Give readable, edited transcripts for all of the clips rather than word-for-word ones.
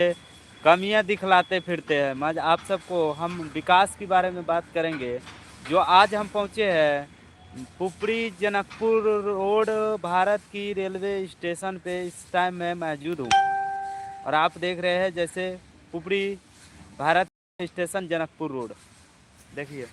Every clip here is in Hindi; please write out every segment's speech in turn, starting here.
कमियां दिखलाते फिरते हैं। आज आप सबको हम विकास के बारे में बात करेंगे। जो आज हम पहुंचे हैं पुपरी जनकपुर रोड भारत की रेलवे स्टेशन पे, इस टाइम मैं मौजूद हूँ और आप देख रहे हैं जैसे पुपरी भारत स्टेशन जनकपुर रोड। देखिए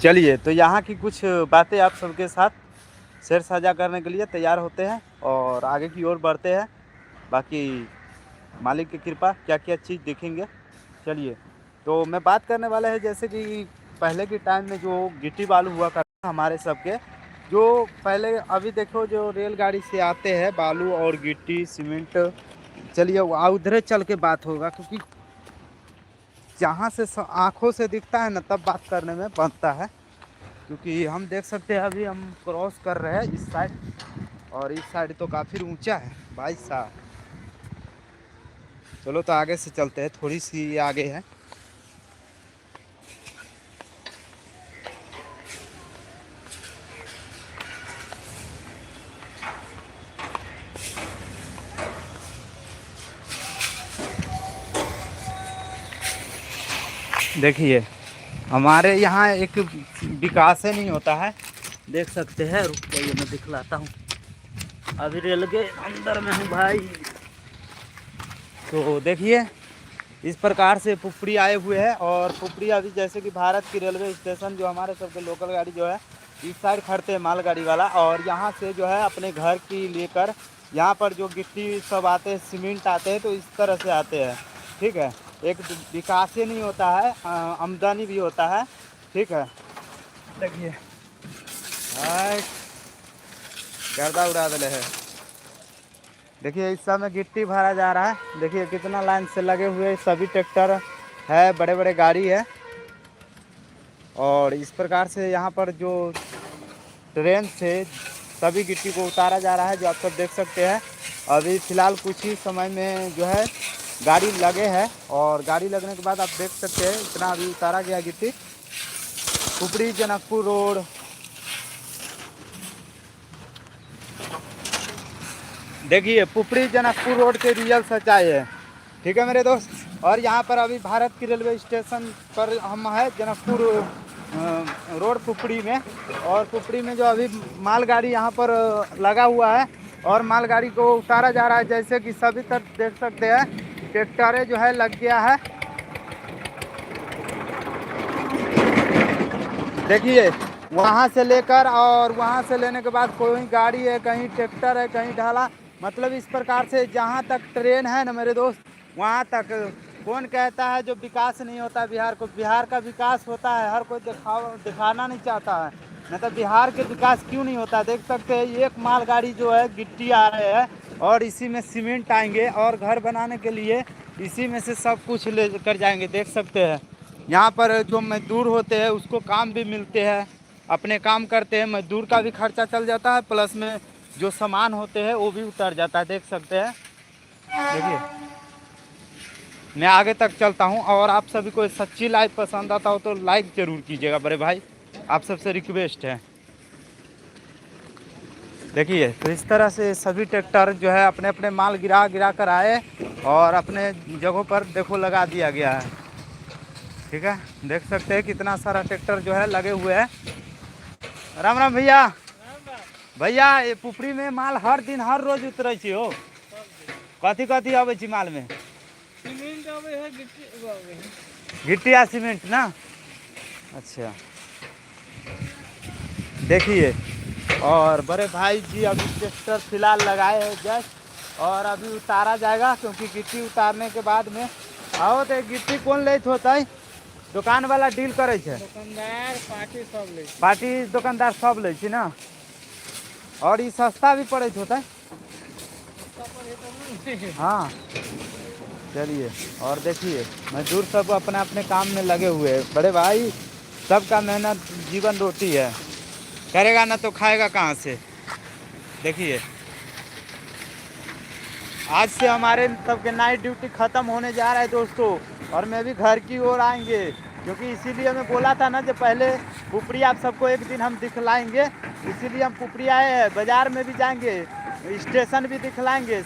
चलिए, तो यहाँ की कुछ बातें आप सबके साथ शेयर साझा करने के लिए तैयार होते हैं और आगे की ओर बढ़ते हैं। बाकी मालिक की कृपा क्या क्या चीज़ देखेंगे। चलिए, तो मैं बात करने वाला है जैसे कि पहले के टाइम में जो गिट्टी बालू हुआ करता हमारे सबके, जो पहले अभी देखो जो रेलगाड़ी से आते हैं बालू और गिट्टी सीमेंट। चलिए उधर चल के बात होगा, क्योंकि जहाँ से आँखों से दिखता है ना तब बात करने में बनता है। क्योंकि हम देख सकते हैं अभी हम क्रॉस कर रहे हैं इस साइड, और इस साइड तो काफ़ी ऊंचा है भाई साहब। चलो तो आगे से चलते हैं, थोड़ी सी आगे है। देखिए हमारे यहाँ एक विकास नहीं होता है, देख सकते हैं। रुक जाइए मैं दिखलाता हूँ, अभी रेल के अंदर में हूँ भाई। तो देखिए इस प्रकार से पुपरी आए हुए हैं, और पुपरी अभी जैसे कि भारत की रेलवे स्टेशन जो हमारे सबके लोकल गाड़ी जो है इस साइड खड़ते हैं मालगाड़ी वाला, और यहाँ से जो है अपने घर की लेकर यहाँ पर जो गिट्टी सब आते हैं सीमेंट आते हैं, तो इस तरह से आते हैं। ठीक है, एक विकास ही नहीं होता है, आमदनी भी होता है। ठीक है, देखिए गर्दा उड़ा दे है। देखिए इस समय गिट्टी भरा जा रहा है, देखिए कितना लाइन से लगे हुए सभी ट्रैक्टर है, बड़े बड़े गाड़ी है। और इस प्रकार से यहाँ पर जो ट्रेन से सभी गिट्टी को उतारा जा रहा है, जो आप सब देख सकते हैं। अभी फ़िलहाल कुछ ही समय में जो है गाड़ी लगे है, और गाड़ी लगने के बाद आप देख सकते हैं इतना अभी उतारा गया गिट्टी। पुपरी जनकपुर रोड, देखिए पुपरी जनकपुर रोड के रियल सच्चाई है। ठीक है मेरे दोस्त, और यहाँ पर अभी भारत की रेलवे स्टेशन पर हम है जनकपुर रोड पुपरी में। और पुपरी में जो अभी मालगाड़ी यहाँ पर लगा हुआ है, और मालगाड़ी को उतारा जा रहा है, जैसे कि सभी तरफ देख सकते हैं ट्रैक्टरें जो है लग गया है। देखिए वहाँ से लेकर और वहाँ से लेने के बाद कोई गाड़ी है, कहीं ट्रैक्टर है, कहीं ढाला, मतलब इस प्रकार से जहाँ तक ट्रेन है ना मेरे दोस्त, वहाँ तक। कौन कहता है जो विकास नहीं होता बिहार को? बिहार का विकास होता है, हर कोई दिखाना नहीं चाहता है, नहीं तो बिहार के विकास क्यों नहीं होता। देख सकते हैं एक मालगाड़ी जो है गिट्टी आ रहे हैं, और इसी में सीमेंट आएंगे, और घर बनाने के लिए इसी में से सब कुछ ले कर जाएंगे। देख सकते हैं यहाँ पर जो मजदूर होते हैं उसको काम भी मिलते हैं, अपने काम करते हैं, मजदूर का भी खर्चा चल जाता है, प्लस में जो सामान होते हैं वो भी उतर जाता है। देख सकते हैं, देखिए मैं आगे तक चलता हूँ। और आप सभी को सच्ची लाइव पसंद आता हो तो लाइक ज़रूर कीजिएगा बड़े भाई, आप सबसे रिक्वेस्ट है। देखिए तो इस तरह से सभी ट्रैक्टर जो है अपने अपने माल गिरा गिरा कर आए, और अपने जगहों पर देखो लगा दिया गया है। ठीक है, देख सकते हैं कितना सारा ट्रैक्टर जो है लगे हुए हैं। राम राम भैया। भैया ये पुपरी में माल हर दिन हर रोज उतरे छी हो? कथी कथी आवे छी माल में? सीमेंट आवे है, गिट्टी आ सीमेंट ना। अच्छा देखिए, और बड़े भाई जी अभी ट्रैक्टर फिलहाल लगाए हैं जस्ट, और अभी उतारा जाएगा, क्योंकि गिट्टी उतारने के बाद में आओ तो गिट्टी कौन लेत होता है? दुकान वाला डील करे छे, दुकानदार पार्टी सब ले, पार्टी दुकानदार सब ले छी ना। और ये सस्ता भी पड़े होता है। हाँ चलिए, और देखिए मजदूर सब अपने अपने काम में लगे हुए हैं। बड़े भाई सबका मेहनत जीवन रोटी है, करेगा ना तो खाएगा कहाँ से। देखिए आज से हमारे सबके नाइट ड्यूटी ख़त्म होने जा रहा है दोस्तों, और मैं भी घर की ओर आएंगे। क्योंकि इसीलिए मैं बोला था ना जो पहले पुपड़ी आप सबको एक दिन हम दिखलाएंगे, इसीलिए हम पुपड़ी आए हैं। बाज़ार में भी जाएंगे, स्टेशन भी दिखलाएंगे,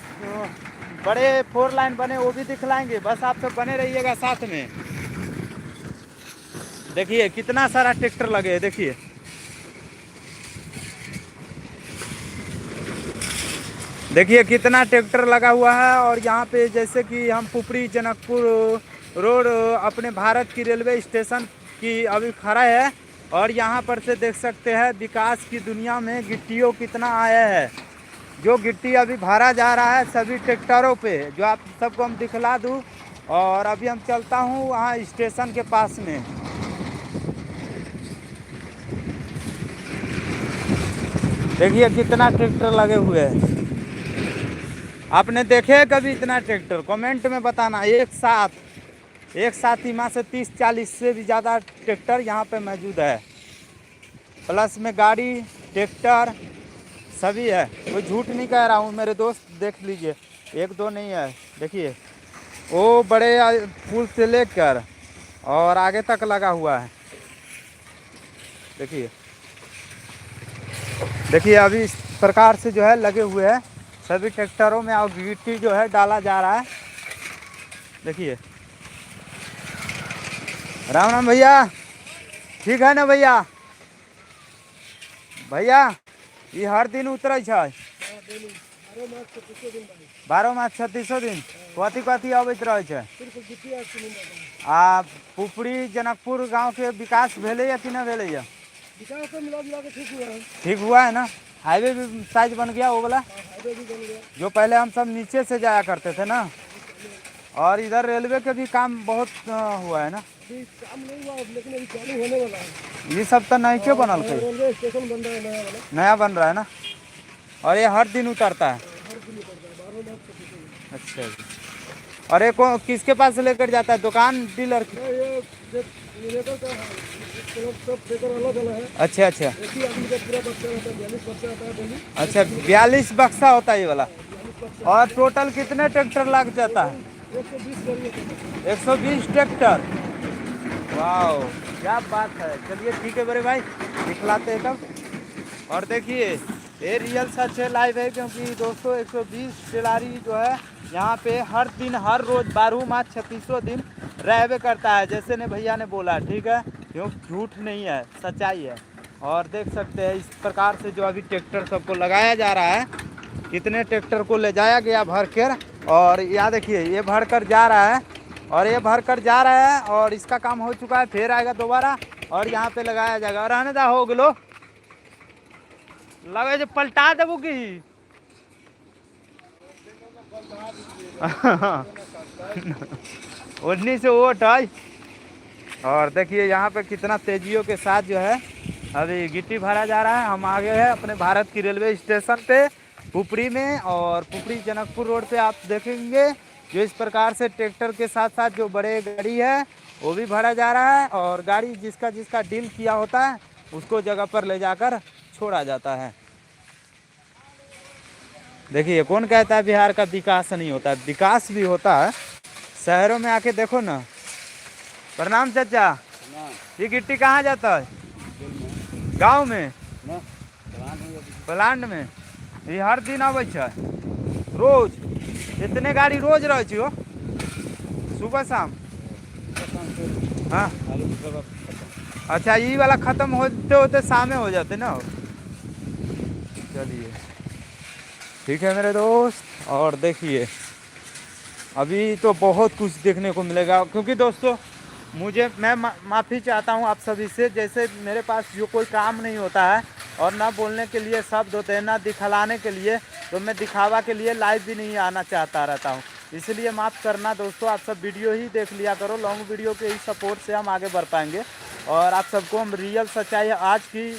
बड़े 4 लाइन बने वो भी दिखलाएंगे। बस आप सब बने रहिएगा साथ में। देखिए कितना सारा ट्रैक्टर लगे हैं, देखिए देखिए कितना ट्रैक्टर लगा हुआ है। और यहाँ पे जैसे कि हम पुपरी जनकपुर रोड अपने भारत की रेलवे स्टेशन की अभी खड़ा है, और यहाँ पर से देख सकते हैं विकास की दुनिया में गिट्टियों कितना आया है। जो गिट्टी अभी भरा जा रहा है सभी ट्रैक्टरों पे, जो आप सबको हम दिखला दूँ। और अभी हम चलता हूँ वहाँ स्टेशन के पास में। देखिए कितना ट्रैक्टर लगे हुए हैं। आपने देखे कभी इतना ट्रैक्टर? कमेंट में बताना। एक साथ ही माँ से 30-40 से भी ज़्यादा ट्रैक्टर यहाँ पे मौजूद है। प्लस में गाड़ी ट्रैक्टर सभी है, कोई झूठ नहीं कह रहा हूँ मेरे दोस्त। देख लीजिए, एक दो नहीं है। देखिए वो बड़े पुल से लेकर और आगे तक लगा हुआ है। देखिए देखिए अभी इस प्रकार से जो है लगे हुए हैं सभी ट्रैक्टरों में, और गिट्टी जो है डाला जा रहा है। देखिए राम राम भैया, ठीक है ना भैया? भैया ये हर दिन उतरे छै? 12 मास 36 दिन कथी कथी अबैत रहे छै? आ पुपरी जनकपुर गांव के विकास भेले या कि नहीं भेले या? विकास तो मिला जुला के ठीक हुआ है ना? हाईवे भी साइज बन गया वो वाला, हाईवे भी बन गया। जो पहले हम सब नीचे से जाया करते थे ना। और इधर रेलवे के भी काम बहुत हुआ है ना। अभी काम नहीं हुआ लेकिन अभी चालू होने वाला है। ये सब तो नहीं क्यों बनल के रेलवे स्टेशन बन रहा है नया वाला, नया बन रहा है ना। और ये हर दिन उतरता है? हर दिन उतरता है 12 मार्च 36 दिन। अच्छा जी। और ये किसके पास लेकर जाता है? दुकान डीलर की? ये लेकर का सब लेकर अलग अलग है। अच्छा अच्छा एक ही आदमी का पूरा बक्सा रहता है, 42 बक्सा आता है डेली। अच्छा, 42 बक्सा होता है ये वाला। 42 बक्सा। और टोटल कितने ट्रैक्टर लग जाता है? 120 गाड़ी है। 120 ट्रैक्टर। वाह क्या बात है। चलिए ठीक है बड़े भाई, दिखलाते हैं तब। और देखिए ये रियल सच है, लाइव है। क्योंकि दोस्तों 120 टेलारी जो है यहाँ पे हर दिन हर रोज 12 मास 36 दिन रहबे करता है, जैसे ने भैया ने बोला। ठीक है, क्यों झूठ नहीं है, सच्चाई है। और देख सकते हैं इस प्रकार से जो अभी ट्रैक्टर सबको लगाया जा रहा है, कितने ट्रैक्टर को ले जाया गया भर कर। और यहाँ देखिए ये भर कर जा रहा है, और ये भर कर जा रहा है, और इसका काम हो चुका है। फिर आएगा दोबारा और यहाँ पे लगाया जाएगा। और रहने दा हो गलो, लगे जो पलटा देबू की उन्नी से वोट है। और देखिए यहाँ पे कितना तेजियों के साथ जो है अभी गिट्टी भरा जा रहा है। हम आ गए हैं अपने भारत की रेलवे स्टेशन पे पुपरी में। और पुपरी जनकपुर रोड पे आप देखेंगे जो इस प्रकार से ट्रैक्टर के साथ साथ जो बड़े गाड़ी है वो भी भरा जा रहा है। और गाड़ी जिसका जिसका डील किया होता है उसको जगह पर ले जाकर छोड़ा जाता है। देखिए कौन कहता है बिहार का विकास नहीं होता है? विकास भी होता है। शहरों में आके देखो ना। प्रणाम चाचा। ये गिट्टी कहाँ जाता है? गांव में, प्लांट में। ये हर दिन आवे छै रोज? इतने गाड़ी रोज रहे छी हो? सुबह शाम? हाँ अच्छा, ये वाला खत्म होते होते शामे हो जाते ना। चलिए ठीक है मेरे दोस्त। और देखिए अभी तो बहुत कुछ देखने को मिलेगा। क्योंकि दोस्तों मैं माफ़ी चाहता हूँ आप सभी से। जैसे मेरे पास जो कोई काम नहीं होता है और ना बोलने के लिए शब्द होते हैं, ना दिखलाने के लिए, तो मैं दिखावा के लिए लाइव भी नहीं आना चाहता रहता हूँ। इसलिए माफ़ करना दोस्तों। आप सब वीडियो ही देख लिया करो। लॉन्ग वीडियो के ही सपोर्ट से हम आगे बढ़ पाएंगे। और आप सबको हम रियल सच्चाई आज की,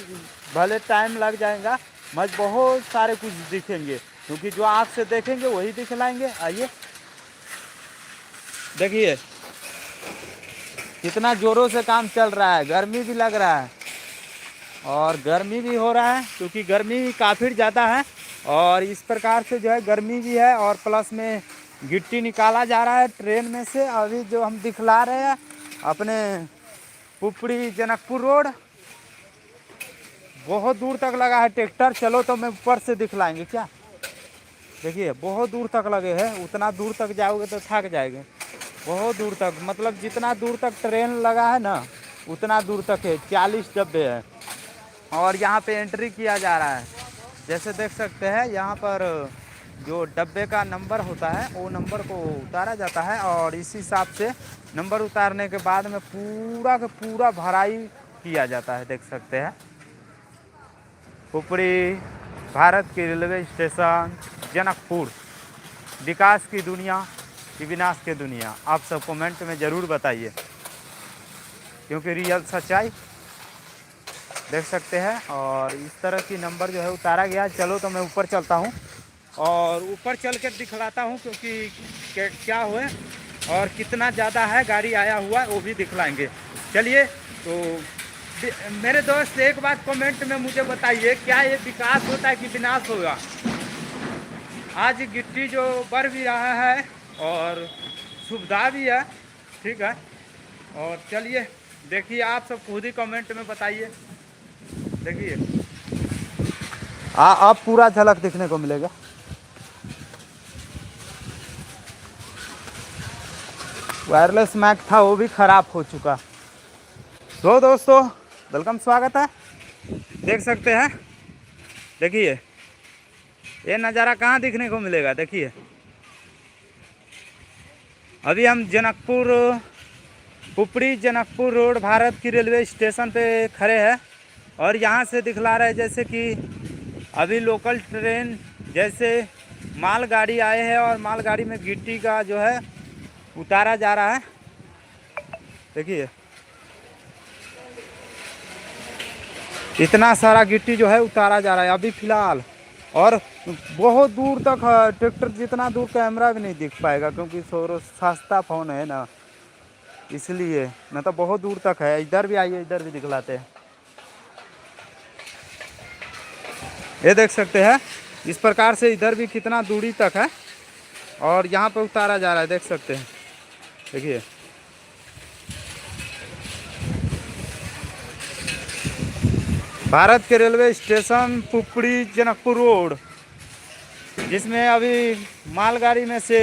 भले टाइम लग जाएगा, मगर बहुत सारे कुछ दिखेंगे। क्योंकि जो आँख से देखेंगे वही दिखलाएंगे। आइए देखिए कितना जोरों से काम चल रहा है। गर्मी भी लग रहा है और गर्मी भी हो रहा है, क्योंकि गर्मी काफ़ी ज़्यादा है। और इस प्रकार से जो है गर्मी भी है, और प्लस में गिट्टी निकाला जा रहा है ट्रेन में से। अभी जो हम दिखला रहे हैं अपने पुपड़ी जनकपुर रोड। बहुत दूर तक लगा है ट्रैक्टर। चलो तो मैं ऊपर से दिखलाएंगे क्या। देखिए बहुत दूर तक लगे हैं, उतना दूर तक जाओगे तो थक जाएंगे। बहुत दूर तक, मतलब जितना दूर तक ट्रेन लगा है ना उतना दूर तक है। 40 डब्बे हैं और यहाँ पे एंट्री किया जा रहा है। जैसे देख सकते हैं यहाँ पर जो डब्बे का नंबर होता है वो नंबर को उतारा जाता है और इस हिसाब से नंबर उतारने के बाद में पूरा का पूरा भराई किया जाता है। देख सकते हैं पुपड़ी भारत की रेलवे स्टेशन जनकपुर, विकास की दुनिया कि विनाश की दुनिया। आप सब कमेंट में ज़रूर बताइए, क्योंकि रियल सच्चाई देख सकते हैं। और इस तरह की नंबर जो है उतारा गया। चलो तो मैं ऊपर चलता हूँ और ऊपर चल कर दिखलाता हूँ, क्योंकि क्या हुए और कितना ज़्यादा है गाड़ी आया हुआ वो भी दिखलाएंगे। चलिए तो मेरे दोस्त एक बात कमेंट में मुझे बताइए, क्या ये विकास होता है कि विनाश होगा। आज गिट्टी जो बढ़ भी रहा है और सुविधा भी है, ठीक है। और चलिए देखिए, आप सब खुद ही कमेंट में बताइए। देखिए अब पूरा झलक देखने को मिलेगा। वायरलेस मैक था वो भी ख़राब हो चुका। तो दोस्तों वेलकम, स्वागत है। देख सकते हैं, देखिए ये नज़ारा कहाँ दिखने को मिलेगा। देखिए अभी हम जनकपुर पुपड़ी जनकपुर रोड भारत की रेलवे स्टेशन पे खड़े हैं और यहाँ से दिखला रहे जैसे कि अभी लोकल ट्रेन जैसे मालगाड़ी आए हैं और मालगाड़ी में गिट्टी का जो है उतारा जा रहा है। देखिए इतना सारा गिट्टी जो है उतारा जा रहा है अभी फ़िलहाल। और बहुत दूर तक ट्रैक्टर जितना दूर कैमरा भी नहीं दिख पाएगा, क्योंकि सस्ता फ़ोन है ना, इसलिए न तो बहुत दूर तक है। इधर भी आइए, इधर भी दिखलाते हैं। ये देख सकते हैं इस प्रकार से इधर भी कितना दूरी तक है और यहाँ पे उतारा जा रहा है। देख सकते हैं, देखिए भारत के railway station Pupri Janakpur road, जिसमें अभी मालगाड़ी में से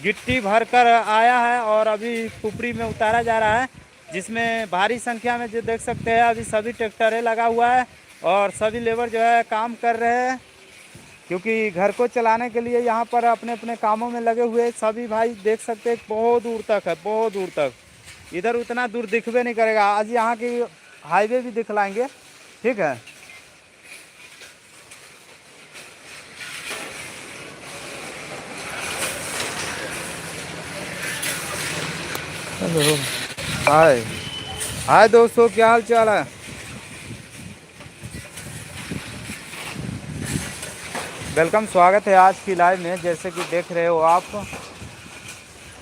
गिट्टी भरकर आया है और अभी पुपड़ी में उतारा जा रहा है, जिसमें भारी संख्या में जो देख सकते हैं अभी सभी ट्रैक्टरें लगा हुआ है और सभी लेबर जो है काम कर रहे हैं, क्योंकि घर को चलाने के लिए यहाँ पर अपने अपने कामों में लगे हुए सभी भाई। देख सकते हैं बहुत दूर तक है, बहुत दूर तक। इधर उतना दूर दिखबे नहीं करेगा। आज यहाँ की हाईवे भी दिखलाएंगे, ठीक है। हेलो, हाय हाय दोस्तों, क्या हाल चाल है। वेलकम, स्वागत है आज की लाइव में। जैसे कि देख रहे हो आप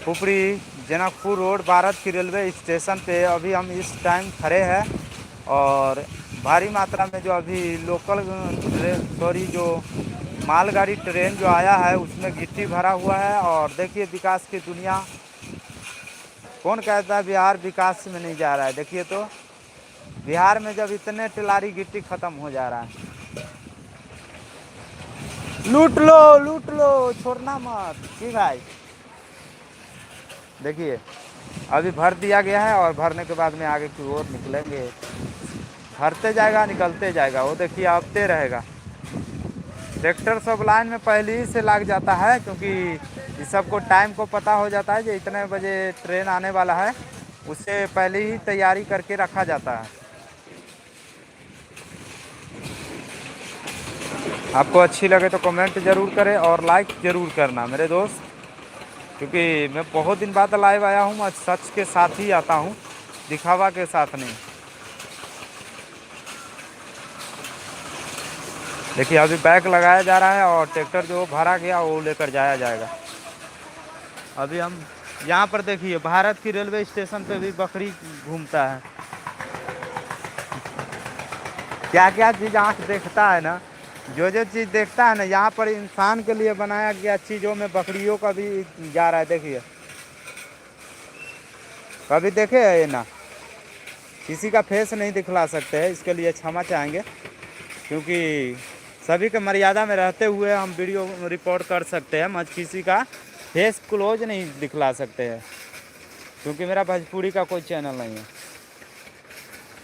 पुपड़ी जनकपुर रोड भारत की रेलवे स्टेशन पे अभी हम इस टाइम खड़े हैं और भारी मात्रा में जो अभी लोकल जो मालगाड़ी ट्रेन जो आया है उसमें गिट्टी भरा हुआ है। और देखिए विकास की दुनिया, कौन कहता है बिहार विकास में नहीं जा रहा है। देखिए तो बिहार में जब इतने टिलारी गिट्टी ख़त्म हो जा रहा है। लूट लो छोड़ना मत, ठीक भाई। देखिए अभी भर दिया गया है और भरने के बाद में आगे की ओर निकलेंगे। भरते जाएगा, निकलते जाएगा, वो देखिए आते रहेगा। ट्रैक्टर सब लाइन में पहले ही से लग जाता है, क्योंकि इस सबको टाइम को पता हो जाता है कि इतने बजे ट्रेन आने वाला है, उससे पहले ही तैयारी करके रखा जाता है। आपको अच्छी लगे तो कमेंट ज़रूर करें और लाइक ज़रूर करना मेरे दोस्त, क्योंकि मैं बहुत दिन बाद लाइव आया हूँ। आज सच के साथ ही आता हूँ, दिखावा के साथ नहीं। देखिए अभी बैक लगाया जा रहा है और ट्रैक्टर जो भरा गया वो लेकर जाया जाएगा। अभी हम यहाँ पर देखिए भारत की रेलवे स्टेशन पे भी बकरी घूमता है। क्या क्या चीज़ आँख देखता है ना, जो जो चीज़ देखता है ना, यहाँ पर इंसान के लिए बनाया गया चीज़ों में बकरियों का भी जा रहा है। देखिए कभी देखे है ये ना, किसी का फेस नहीं दिखला सकते हैं, इसके लिए क्षमा चाहेंगे, क्योंकि सभी के मर्यादा में रहते हुए हम वीडियो रिकॉर्ड कर सकते हैं। मत किसी का फेस क्लोज नहीं दिखला सकते हैं, क्योंकि मेरा भोजपुरी का कोई चैनल नहीं है।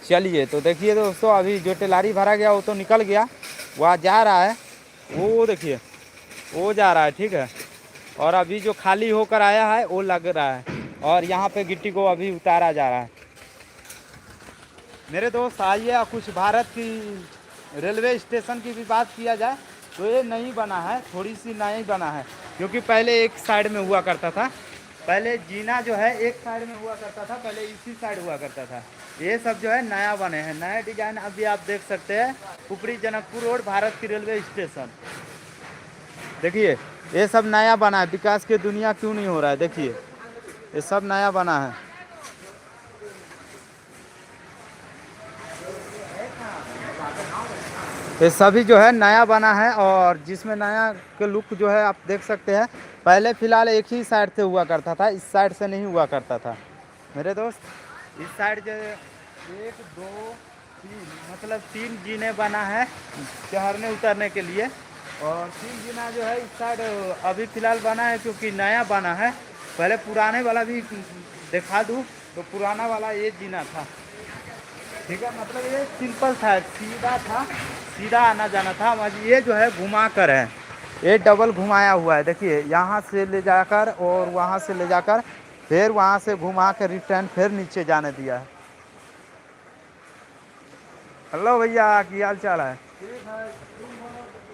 चलिए तो देखिए दोस्तों, अभी जो टेलारी भरा गया वो तो निकल गया, वह जा रहा है, वो देखिए वो जा रहा है, ठीक है। और अभी जो खाली होकर आया है वो लग रहा है, और यहाँ पे गिट्टी को अभी उतारा जा रहा है। मेरे दोस्त आइए, कुछ भारत की रेलवे स्टेशन की भी बात किया जाए तो ये नहीं बना है, थोड़ी सी नया ही बना है, क्योंकि पहले एक साइड में हुआ करता था। पहले जीना जो है एक साइड में हुआ करता था, पहले इसी साइड हुआ करता था। ये सब जो है नया बने हैं, नया डिजाइन अभी आप देख सकते हैं। पुपरी जनकपुर रोड भारत की रेलवे स्टेशन, देखिए ये सब नया बना है। विकास की दुनिया क्यों नहीं हो रहा है, देखिए ये सब नया बना है। ये सभी जो है नया बना है, और जिसमें नया के लुक जो है आप देख सकते हैं। पहले फ़िलहाल एक ही साइड से हुआ करता था, इस साइड से नहीं हुआ करता था मेरे दोस्त। इस साइड जो 1 2 3 मतलब 3 जीने बना है चढ़ने उतरने के लिए, और 3 जीना जो है इस साइड अभी फ़िलहाल बना है, क्योंकि नया बना है। पहले पुराने वाला भी दिखा दूँ तो पुराना वाला ये जीना था, ठीक है। मतलब ये सिंपल था, सीधा था, सीधा आना जाना था। मगर ये जो है घुमा कर है, ये डबल घुमाया हुआ है, देखिए यहाँ से ले जाकर और वहाँ से ले जाकर फिर वहाँ से घुमा कर रिटर्न फिर नीचे जाने दिया है। हेलो भैया, की हाल चाल है?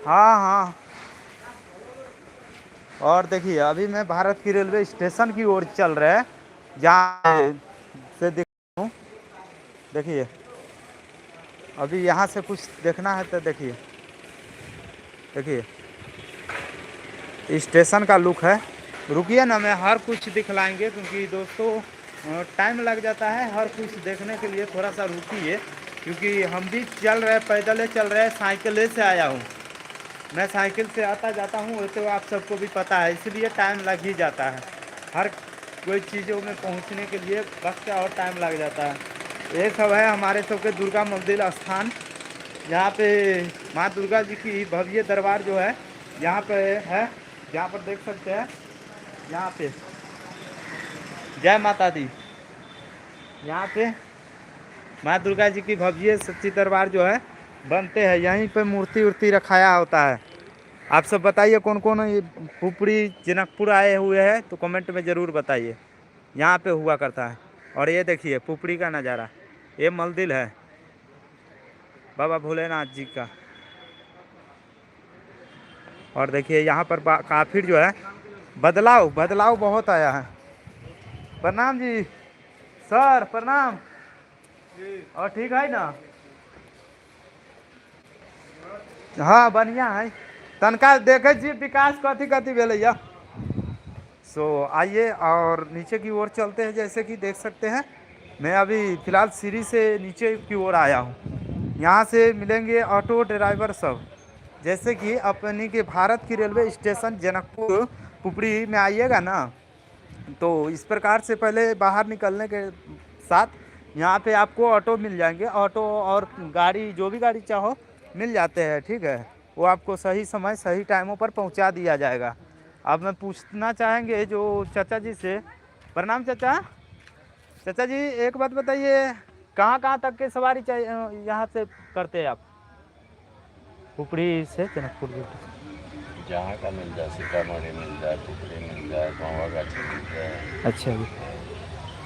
हाँ हाँ। और देखिए अभी मैं भारत की रेलवे स्टेशन की ओर चल रहे हैं, जहाँ से देख रहा हूँ। देखिए अभी यहाँ से कुछ देखना है तो देखिए, देखिए स्टेशन का लुक है। रुकिए ना, मैं हर कुछ दिखलाएंगे, क्योंकि दोस्तों टाइम लग जाता है हर कुछ देखने के लिए। थोड़ा सा रुकिए, क्योंकि हम भी चल रहे, पैदल चल रहे, साइकिल से आया हूँ मैं, साइकिल से आता जाता हूँ, वो तो आप सबको भी पता है, इसलिए टाइम लग ही जाता है। हर कोई चीज़ों में पहुँचने के लिए वक्त और टाइम लग जाता है। ये सब है हमारे सबके दुर्गा मंदिर स्थान, यहाँ पे माँ दुर्गा जी की भव्य दरबार जो है यहाँ पे है, यहाँ पर देख सकते हैं। यहाँ पे जय माता दी, यहाँ पे माँ दुर्गा जी की भव्य सच्ची दरबार जो है बनते हैं, यहीं पे मूर्ति उर्ति रखाया होता है। आप सब बताइए कौन कौन ये पुपरी जनकपुर आए हुए हैं, तो कमेंट में ज़रूर बताइए। यहाँ पे हुआ करता है। और ये देखिए पुपरी का नज़ारा, ये मंदिर है बाबा भोलेनाथ जी का। और देखिए यहाँ पर काफ़ी जो है बदलाव बहुत आया है। प्रणाम जी सर, प्रणाम। और ठीक है ना? हाँ बढ़िया है। तनका देखे जी विकास कथी कथी भेलैया। सो आइए और नीचे की ओर चलते हैं। जैसे कि देख सकते हैं मैं अभी फ़िलहाल सीढ़ी से नीचे की ओर आया हूँ। यहाँ से मिलेंगे ऑटो ड्राइवर सब, जैसे कि अपनी के भारत की रेलवे स्टेशन जनकपुर पुपरी में आइएगा ना, तो इस प्रकार से पहले बाहर निकलने के साथ यहाँ पे आपको ऑटो मिल जाएंगे। ऑटो और गाड़ी, जो भी गाड़ी चाहो मिल जाते हैं, ठीक है। वो आपको सही समय सही टाइमों पर पहुँचा दिया जाएगा। अब मैं पूछना चाहेंगे जो चाचा जी से। प्रणाम चाचा। चाचा जी एक बात बताइए, कहाँ तक की सवारी चाहिए यहाँ से करते हैं आप? पुपरी से जनकपुर जहाँ का मिल जाए, सीतामढ़ी मिल जाए, पुपरी मिल जाए, गाँवागाछी मिल जाए। अच्छा जी।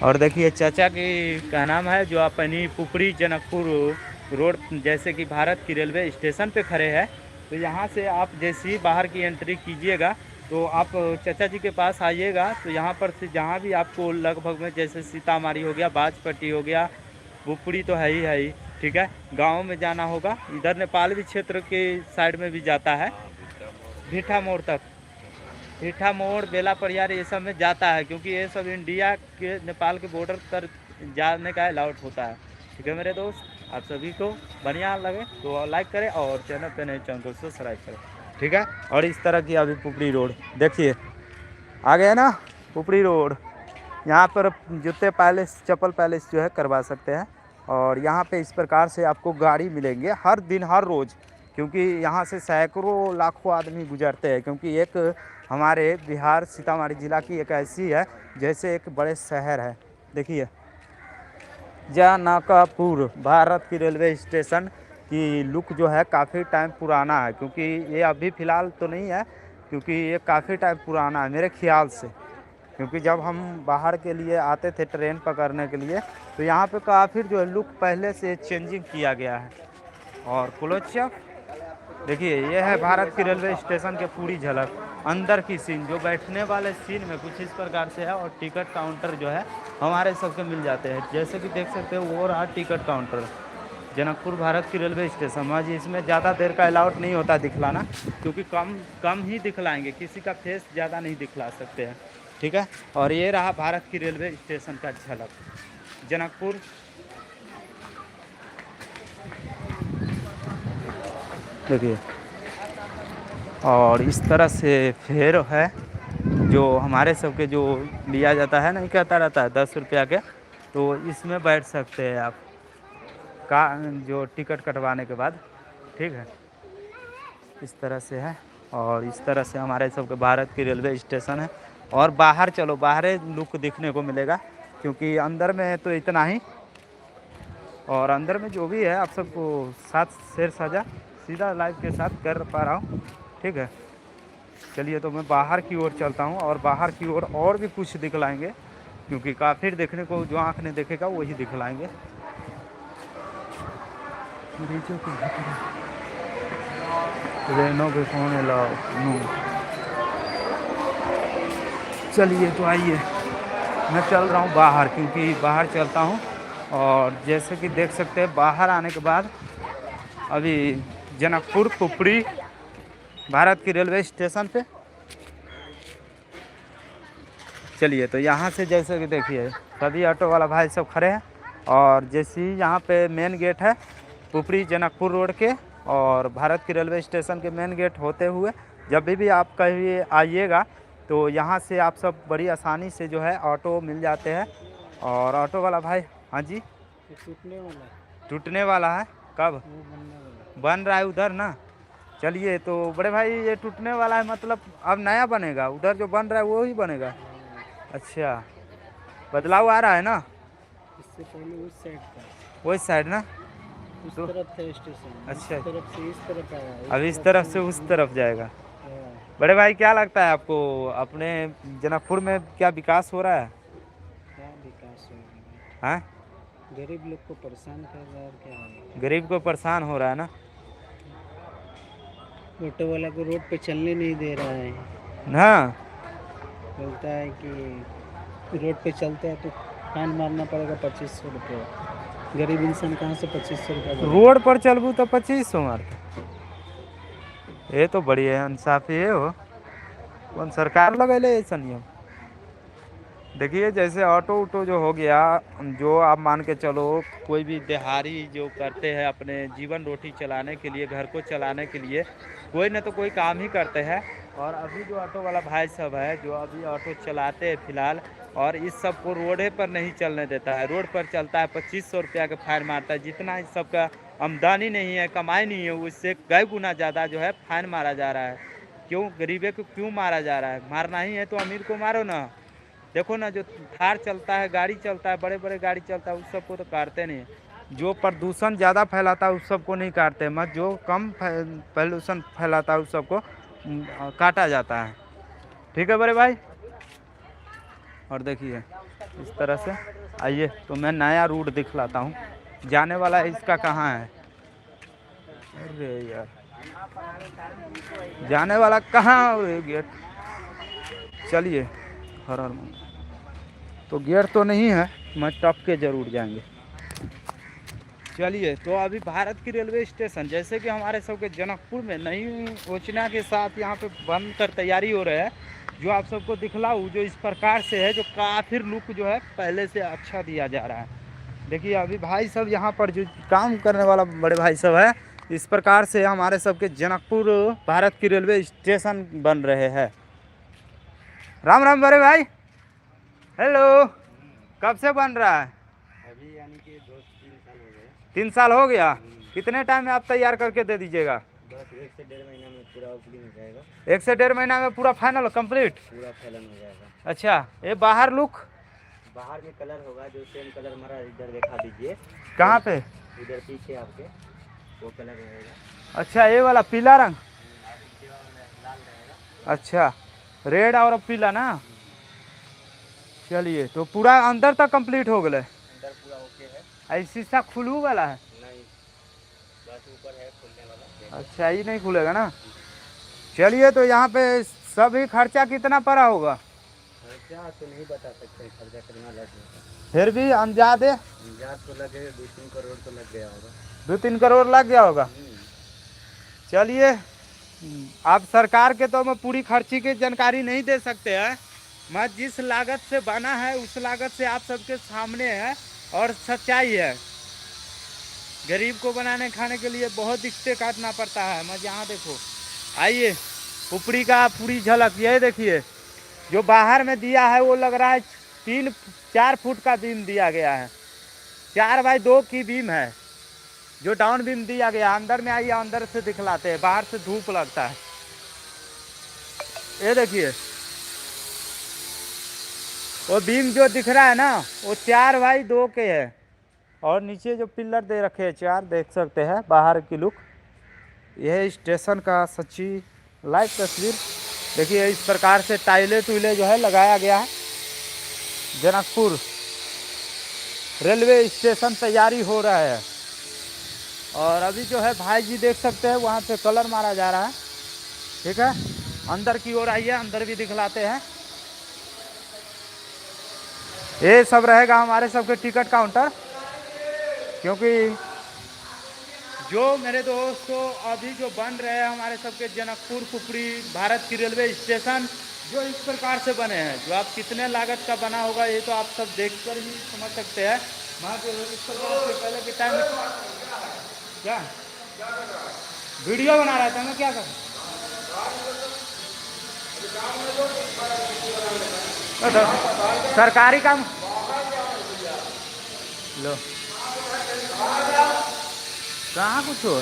और देखिए चाचा की का नाम है, जो अपनी पुपरी जनकपुर रोड, जैसे कि भारत की रेलवे स्टेशन पे खड़े हैं, तो यहाँ से आप जैसे ही बाहर की एंट्री कीजिएगा तो आप चाचा जी के पास आइएगा। तो यहाँ पर से जहाँ भी आपको लगभग में, जैसे सीतामढ़ी हो गया, बाजपट्टी हो गया, पुपरी तो है ही, ठीक है। गाँव में जाना होगा, इधर नेपाल भी क्षेत्र के साइड में भी जाता है, भीठा मोड़ तक, भीठा मोड़, बेला परियार, ये सब में जाता है, क्योंकि ये सब इंडिया के नेपाल के बॉर्डर पर जाने का अलाउड होता है, ठीक है मेरे दोस्त। आप सभी को बढ़िया लगे तो लाइक करें, और चैनल पे नए चैनल को सब्सक्राइब करें, ठीक है। और इस तरह की अभी पुपरी रोड देखिए आ गए ना, पुपरी रोड। यहाँ पर जूते पैलेस, चप्पल पैलेस जो है करवा सकते हैं, और यहाँ पे इस प्रकार से आपको गाड़ी मिलेंगे हर दिन हर रोज़, क्योंकि यहाँ से सैकड़ों लाखों आदमी गुजरते हैं, क्योंकि एक हमारे बिहार सीतामढ़ी ज़िला की एक ऐसी है जैसे एक बड़े शहर है। देखिए जनाकापुर भारत की रेलवे स्टेशन की लुक जो है काफ़ी टाइम पुराना है, क्योंकि ये अभी फ़िलहाल तो नहीं है, क्योंकि ये काफ़ी टाइम पुराना है मेरे ख्याल से। क्योंकि जब हम बाहर के लिए आते थे ट्रेन पकड़ने के लिए तो यहाँ पे काफ़ी जो है लुक पहले से चेंजिंग किया गया है। और क्लोजअप देखिए ये है भारत की रेलवे स्टेशन के पूरी झलक, अंदर की सीन जो बैठने वाले सीन में कुछ इस प्रकार से है। और टिकट काउंटर जो है हमारे सबके मिल जाते हैं, जैसे कि देख सकते हो वो रहा टिकट काउंटर जनकपुर भारत की रेलवे स्टेशन। हाँ जी, इसमें ज़्यादा देर का अलाउड नहीं होता दिखलाना, क्योंकि कम ही दिखलाएंगे, किसी का फेस ज़्यादा नहीं दिखला सकते हैं, ठीक है। और ये रहा भारत की रेलवे स्टेशन का झलक जनकपुर। देखिए और इस तरह से फेयर है जो हमारे सबके जो लिया जाता है, नहीं कहता रहता है 10 रुपया के, तो इसमें बैठ सकते हैं आप का जो टिकट कटवाने के बाद, ठीक है। इस तरह से है और इस तरह से हमारे सबके भारत की रेलवे स्टेशन है। और बाहर चलो, बाहर लुक दिखने को मिलेगा, क्योंकि अंदर में तो इतना ही। और अंदर में जो भी है आप सबको साथ शेयर साझा सीधा लाइव के साथ कर पा रहा हूँ, ठीक है। चलिए तो मैं बाहर की ओर चलता हूँ और बाहर की ओर और भी कुछ दिखलाएंगे, क्योंकि काफ़ी देखने को जो आँख ने देखेगा वही दिखलाएंगे। ट्रेनों के कौन अलाउ। चलिए तो आइए मैं चल रहा हूँ बाहर, क्योंकि बाहर चलता हूँ। और जैसे कि देख सकते हैं बाहर आने के बाद अभी जनकपुर पुपरी भारत की रेलवे स्टेशन पे। चलिए तो यहाँ से जैसे कि देखिए सभी ऑटो वाला भाई सब खड़े हैं। और जैसे ही यहाँ पे मेन गेट है पुपरी जनकपुर रोड के और भारत की रेलवे स्टेशन के मेन गेट होते हुए जब भी आप कहीं आइएगा तो यहाँ से आप सब बड़ी आसानी से जो है ऑटो मिल जाते हैं। और ऑटो वाला भाई, हाँ जी, टूटने वाला है कब बन रहा है उधर ना। चलिए तो बड़े भाई ये टूटने वाला है, मतलब अब नया बनेगा, उधर जो बन रहा है वो ही बनेगा। अच्छा, बदलाव आ रहा है ना। इससे पहले उस साइड था, वो साइड ना, उस तो तरफ था स्टेशन। अच्छा, इस तरफ से इस तरफ आया, अब इस तरफ से उस तरफ जाएगा। हाँ। बड़े भाई क्या लगता है आपको अपने जनकपुर में क्या विकास हो रहा है? क्या विकास हो रहा है? हाँ, गरीब लोग को परेशान कर रहा है और क्या है? गरीब को परेशान हो रहा है ना। ऑटो वाला को रोड पे चलने नहीं दे रहा है, हाँ, बोलता है कि रोड पे चलते हैं तो फाइन मारना पड़ेगा 2500 रुपये। गरीब इंसान कहाँ से 2500 रुपये भरेगा? रोड पर चलबू तो 2500 मारते। ये तो बढ़िया इंसाफी है हो, कौन सरकार लगेले ऐसा नियम। देखिए जैसे ऑटो उटो जो हो गया, जो आप मान के चलो कोई भी दिहाड़ी जो करते हैं अपने जीवन रोटी चलाने के लिए, घर को चलाने के लिए कोई ना तो कोई काम ही करते हैं। और अभी जो ऑटो वाला भाई सब है जो अभी ऑटो चलाते हैं फिलहाल, और इस सब को रोडे पर नहीं चलने देता है। रोड पर चलता है 2500 रुपया का फाइन मारता है। जितना इस सब का आमदनी नहीं है, कमाई नहीं है, उससे कई गुना ज़्यादा जो है फाइन मारा जा रहा है। क्यों गरीबे को क्यों मारा जा रहा है? मारना ही है तो अमीर को मारो ना। देखो ना, जो थार चलता है, गाड़ी चलता है, बड़े बड़े गाड़ी चलता है, उस सबको तो काटते नहीं है। जो प्रदूषण ज़्यादा फैलाता है उस सबको नहीं काटते, मत जो कम प्रदूषण फैलाता है उस सबको काटा जाता है, ठीक है बड़े भाई। और देखिए इस तरह से आइए तो मैं नया रूट दिखलाता हूँ, जाने वाला इसका कहाँ है। अरे यार जाने वाला कहाँ है गेट। चलिए हर हर तो गेट तो नहीं है, मैं टप के ज़रूर जाएंगे। चलिए तो अभी भारत की रेलवे स्टेशन जैसे कि हमारे सबके जनकपुर में नई योजना के साथ यहाँ पे बन कर तैयारी हो रहा है, जो आप सबको दिखलाऊँ जो इस प्रकार से है, जो काफ़ी लुक जो है पहले से अच्छा दिया जा रहा है। देखिए अभी भाई सब यहाँ पर जो काम करने वाला बड़े भाई सब है, इस प्रकार से हमारे सबके जनकपुर भारत की रेलवे स्टेशन बन रहे हैं। राम राम बड़े भाई, हेलो। कब से बन रहा है? अभी यानी कि 2-3 साल 3 साल हो गया। कितने टाइम में आप तैयार करके दे दीजिएगा? बस 1 से 1.5 महीना में पूरा ओपनिंग हो जाएगा। 1 से 1.5 महीना में पूरा फाइनल कंप्लीट? पूरा फैलन हो जाएगा। अच्छा, ये बाहर लुक? बाहर में कलर होगा जो सेम कलर मरा इधर दिखा दीजिए। कहाँ पे? इधर पीछे आपके वो कलर रहेगा। अच्छा, ये वाला पीला रंग? लाल रहेगा। अच्छा, रेड और पीला ना। चलिए, तो पूरा अंदर तक कंप्लीट हो गए? अंदर पूरा ओके है। ऐसी शीशा खुलू वाला है? नहीं, बस ऊपर है खुलने वाला। अच्छा, ये नहीं खुलेगा ना। चलिए, तो यहाँ पे सभी खर्चा कितना पड़ा होगा? खर्चा तो नहीं बता सकते, खर्चा कितना लग जाएगा। फिर भी अंदाजे? अंदाज तो लगे 2-3 करोड़ तो लग गया होगा। 2-3 करोड़ लग गया होगा। चलिए, आप सरकार के तो मैं पूरी खर्ची की जानकारी नहीं दे सकते हैं। मैं जिस लागत से बना है उस लागत से आप सबके सामने है और सच्चाई है। गरीब को बनाने खाने के लिए बहुत दिक्कतें काटना पड़ता है। मैं यहाँ देखो, आइए ऊपरी का पूरी झलक ये देखिए। जो बाहर में दिया है वो लग रहा है 3-4 फुट का बीम दिया गया है। 4x2 की बीम है जो डाउन बीम दिया गया। अंदर में आइए, अंदर से दिखलाते हैं। बाहर से धूप लगता है। ये देखिए, वो बीम जो दिख रहा है ना वो 4x2 के है। और नीचे जो पिलर दे रखे हैं 4, देख सकते हैं बाहर की लुक। यह स्टेशन का सच्ची लाइव तस्वीर देखिए। इस प्रकार से टाइले टूले जो है लगाया गया है। जनकपुर रेलवे स्टेशन तैयारी हो रहा है। और अभी जो है भाई जी देख सकते हैं वहाँ पे कलर मारा जा रहा है। ठीक है, अंदर की ओर आइए, अंदर भी दिखलाते हैं। ये सब रहेगा हमारे सबके टिकट काउंटर। क्योंकि जो मेरे दोस्तों अभी जो बन रहे हैं हमारे सबके जनकपुर कुपरी भारत की रेलवे स्टेशन जो इस प्रकार से बने हैं, जो आप कितने लागत का बना होगा ये तो आप सब देखकर ही समझ सकते हैं। वहाँ के इस प्रकार से पहले के टाइम क्या वीडियो बना रहा था मैं, क्या कर सरकारी काम लो कहाँ कुछ हो।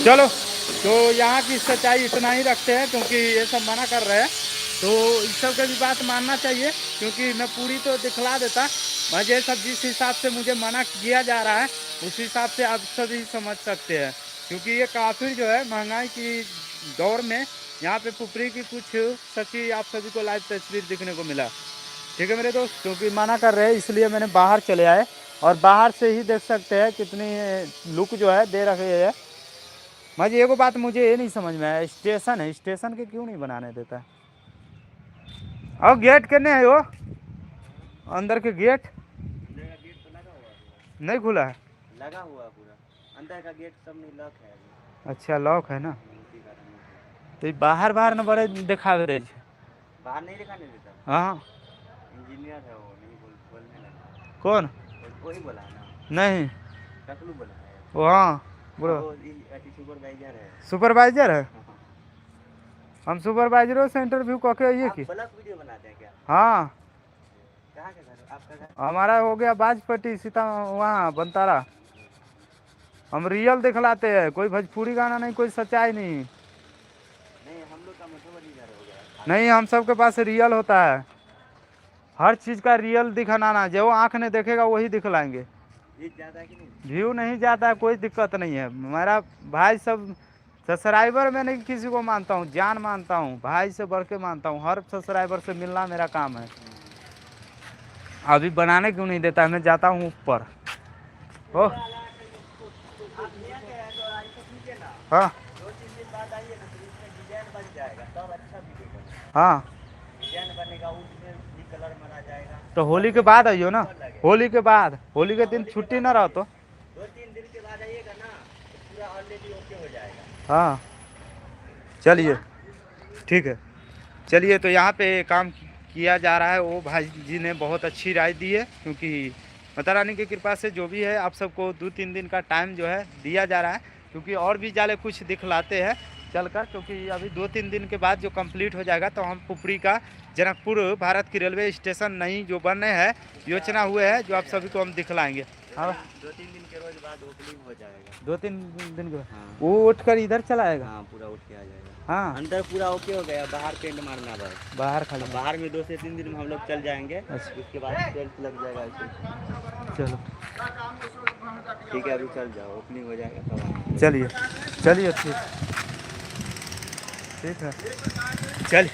चलो, तो यहाँ की सच्चाई इतना ही रखते हैं क्योंकि ये सब मना कर रहे हैं। तो इस सब की भी बात मानना चाहिए क्योंकि मैं पूरी तो दिखला देता। मुझे सब जिस हिसाब से मुझे मना किया जा रहा है उस हिसाब से आप सभी समझ सकते हैं। क्योंकि ये काफ़ी जो है महंगाई की दौर में यहाँ पे पुपरी की कुछ सच्ची आप सभी को लाइव तस्वीर दिखने को मिला। ठीक है मेरे दोस्त, क्योंकि मना कर रहे हैं इसलिए मैंने बाहर चले आए। और बाहर से ही देख सकते हैं कितनी लुक जो है दे रखे है। मुझे एगो बात मुझे ये नहीं समझ में आया, स्टेशन है, स्टेशन के क्यों नहीं बनाने देता है? और गेट कितने है वो अंदर के गेट? गेट तो लगा हुआ नहीं खुला है? लगा हुआ पूरा अंदर का गेट सब नहीं लॉक है अभी। अच्छा, लॉक है ना। उसी कारण नहीं। तो बाहर बाहर न बड़े दिखा रहे थे। बाहर नहीं दिखाने देता। हाँ, इंजीनियर है वो, नहीं बोलने लगा। कौन? वही बोला है ना। नहीं, टकलू बोला है वो हाँ बोलो। वो सुपरवाइजर है। सुपरवाइजर है? हम सुपरवाइजरों से इंटरव्यू करके आइए कि ब्लॉग वीडियो बनाते हैं क्या? हाँ, कहाँ के घर आपका घर? हमारा हो गया बाजपट्टी सीता वहाँ बनतारा। हम रियल दिखलाते हैं, कोई भोजपुरी गाना नहीं, कोई सच्चाई नहीं। नहीं, हम लोग का मधुबनी घर हो गया। नहीं, हम सबके पास रियल होता है। हर चीज़ का रियल दिखाना, जो आँख ने देखेगा वही दिखलाएंगे। ज़्यादा कि नहीं? व्यू नहीं जाता है, कोई दिक्कत नहीं है। मेरा भाई सब सब्सक्राइबर में नहीं किसी को मानता हूँ, जान मानता हूँ, भाई से बढ़ के मानता हूँ। हर सब्सक्राइबर से मिलना मेरा काम है। अभी बनाने क्यों नहीं देता है? मैं जाता हूँ ऊपर। ओह हाँ हाँ, डिजाइन बनेगा, उसमें भी कलर मारा जाएगा। तो होली के बाद आइयो ना। होली के बाद, होली के दिन छुट्टी ना रहो तो 2-3 दिन के बाद आइएगा ना तो पूरा ऑलरेडी ओके हो जाएगा। हाँ, चलिए ठीक है। चलिए, तो यहाँ पे काम किया जा रहा है। वो भाई जी ने बहुत अच्छी राय दी है क्योंकि माता रानी की कृपा से जो भी है आप सबको 2-3 दिन का टाइम जो है दिया जा रहा है। क्योंकि और भी जाले कुछ दिखलाते हैं चलकर, क्योंकि अभी 2-3 दिन के बाद जो कंप्लीट हो जाएगा तो हम पुपरी का जनकपुर भारत की रेलवे स्टेशन नई जो बनने हैं योजना हुए है, जो आप सभी को हम दिखलाएंगे। हाँ 2-3 दिन के रोज बाद ओपनिंग हो जाएगा। 2-3 दिन के बाद हाँ। वो उठकर इधर चला आएगा। हाँ पूरा उठ के आ जाएगा। हाँ अंदर पूरा ओके हो गया, बाहर पेंट मारना बस। बाहर खाली। बाहर में 2 से 3 दिन में हम लोग चल जाएंगे। अच्छा। उसके बाद टेल्स लग जाएगा ऐसे। चलो ठीक है अभी चल जाओ, ओपनिंग हो जाएगा तब आएंगे। चलिए चलिए ठीक है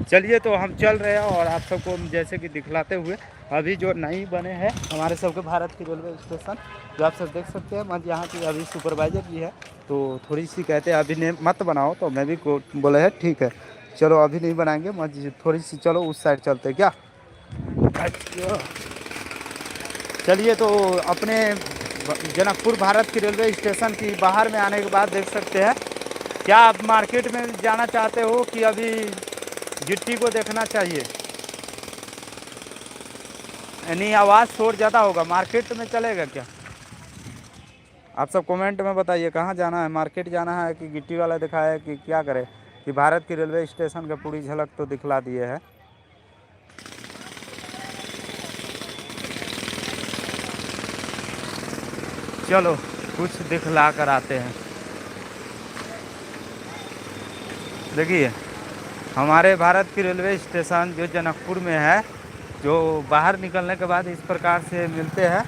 चलिए तो हम चल रहे हैं और आप सबको जैसे कि दिखलाते हुए अभी जो नई बने हैं हमारे सबके भारत की रेलवे स्टेशन, जो आप सब देख सकते हैं। मैं यहाँ की अभी सुपरवाइजर भी है, तो थोड़ी सी कहते हैं अभी नहीं मत बनाओ, तो मैं भी बोले है ठीक है चलो अभी नहीं बनाएंगे, मैं थोड़ी सी चलो उस साइड चलते हैं क्या। चलिए तो अपने जनकपुर भारत की रेलवे स्टेशन की बाहर में आने के बाद देख सकते हैं। क्या आप मार्केट में जाना चाहते हो कि अभी गिट्टी को देखना चाहिए? यानी आवाज़ शोर ज़्यादा होगा, मार्केट में चलेगा क्या? आप सब कमेंट में बताइए कहाँ जाना है, मार्केट जाना है कि गिट्टी वाला दिखाया है कि क्या करें, कि भारत की रेलवे स्टेशन का पूरी झलक तो दिखला दिए है। चलो कुछ दिखला कर आते हैं। देखिए हमारे भारत की रेलवे स्टेशन जो जनकपुर में है, जो बाहर निकलने के बाद इस प्रकार से मिलते हैं,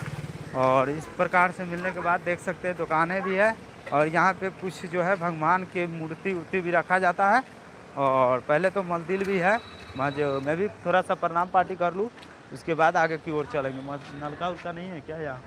और इस प्रकार से मिलने के बाद देख सकते हैं दुकानें भी है, और यहाँ पे कुछ जो है भगवान की मूर्ति उर्ति भी रखा जाता है, और पहले तो मंदिर भी है। मैं भी थोड़ा सा प्रणाम पार्टी कर लूँ, उसके बाद आगे की ओर चलेंगे। नलका उलका नहीं है क्या यहाँ?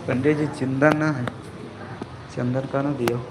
पंडित जी चंदन ना है, चंदन का ना दियो।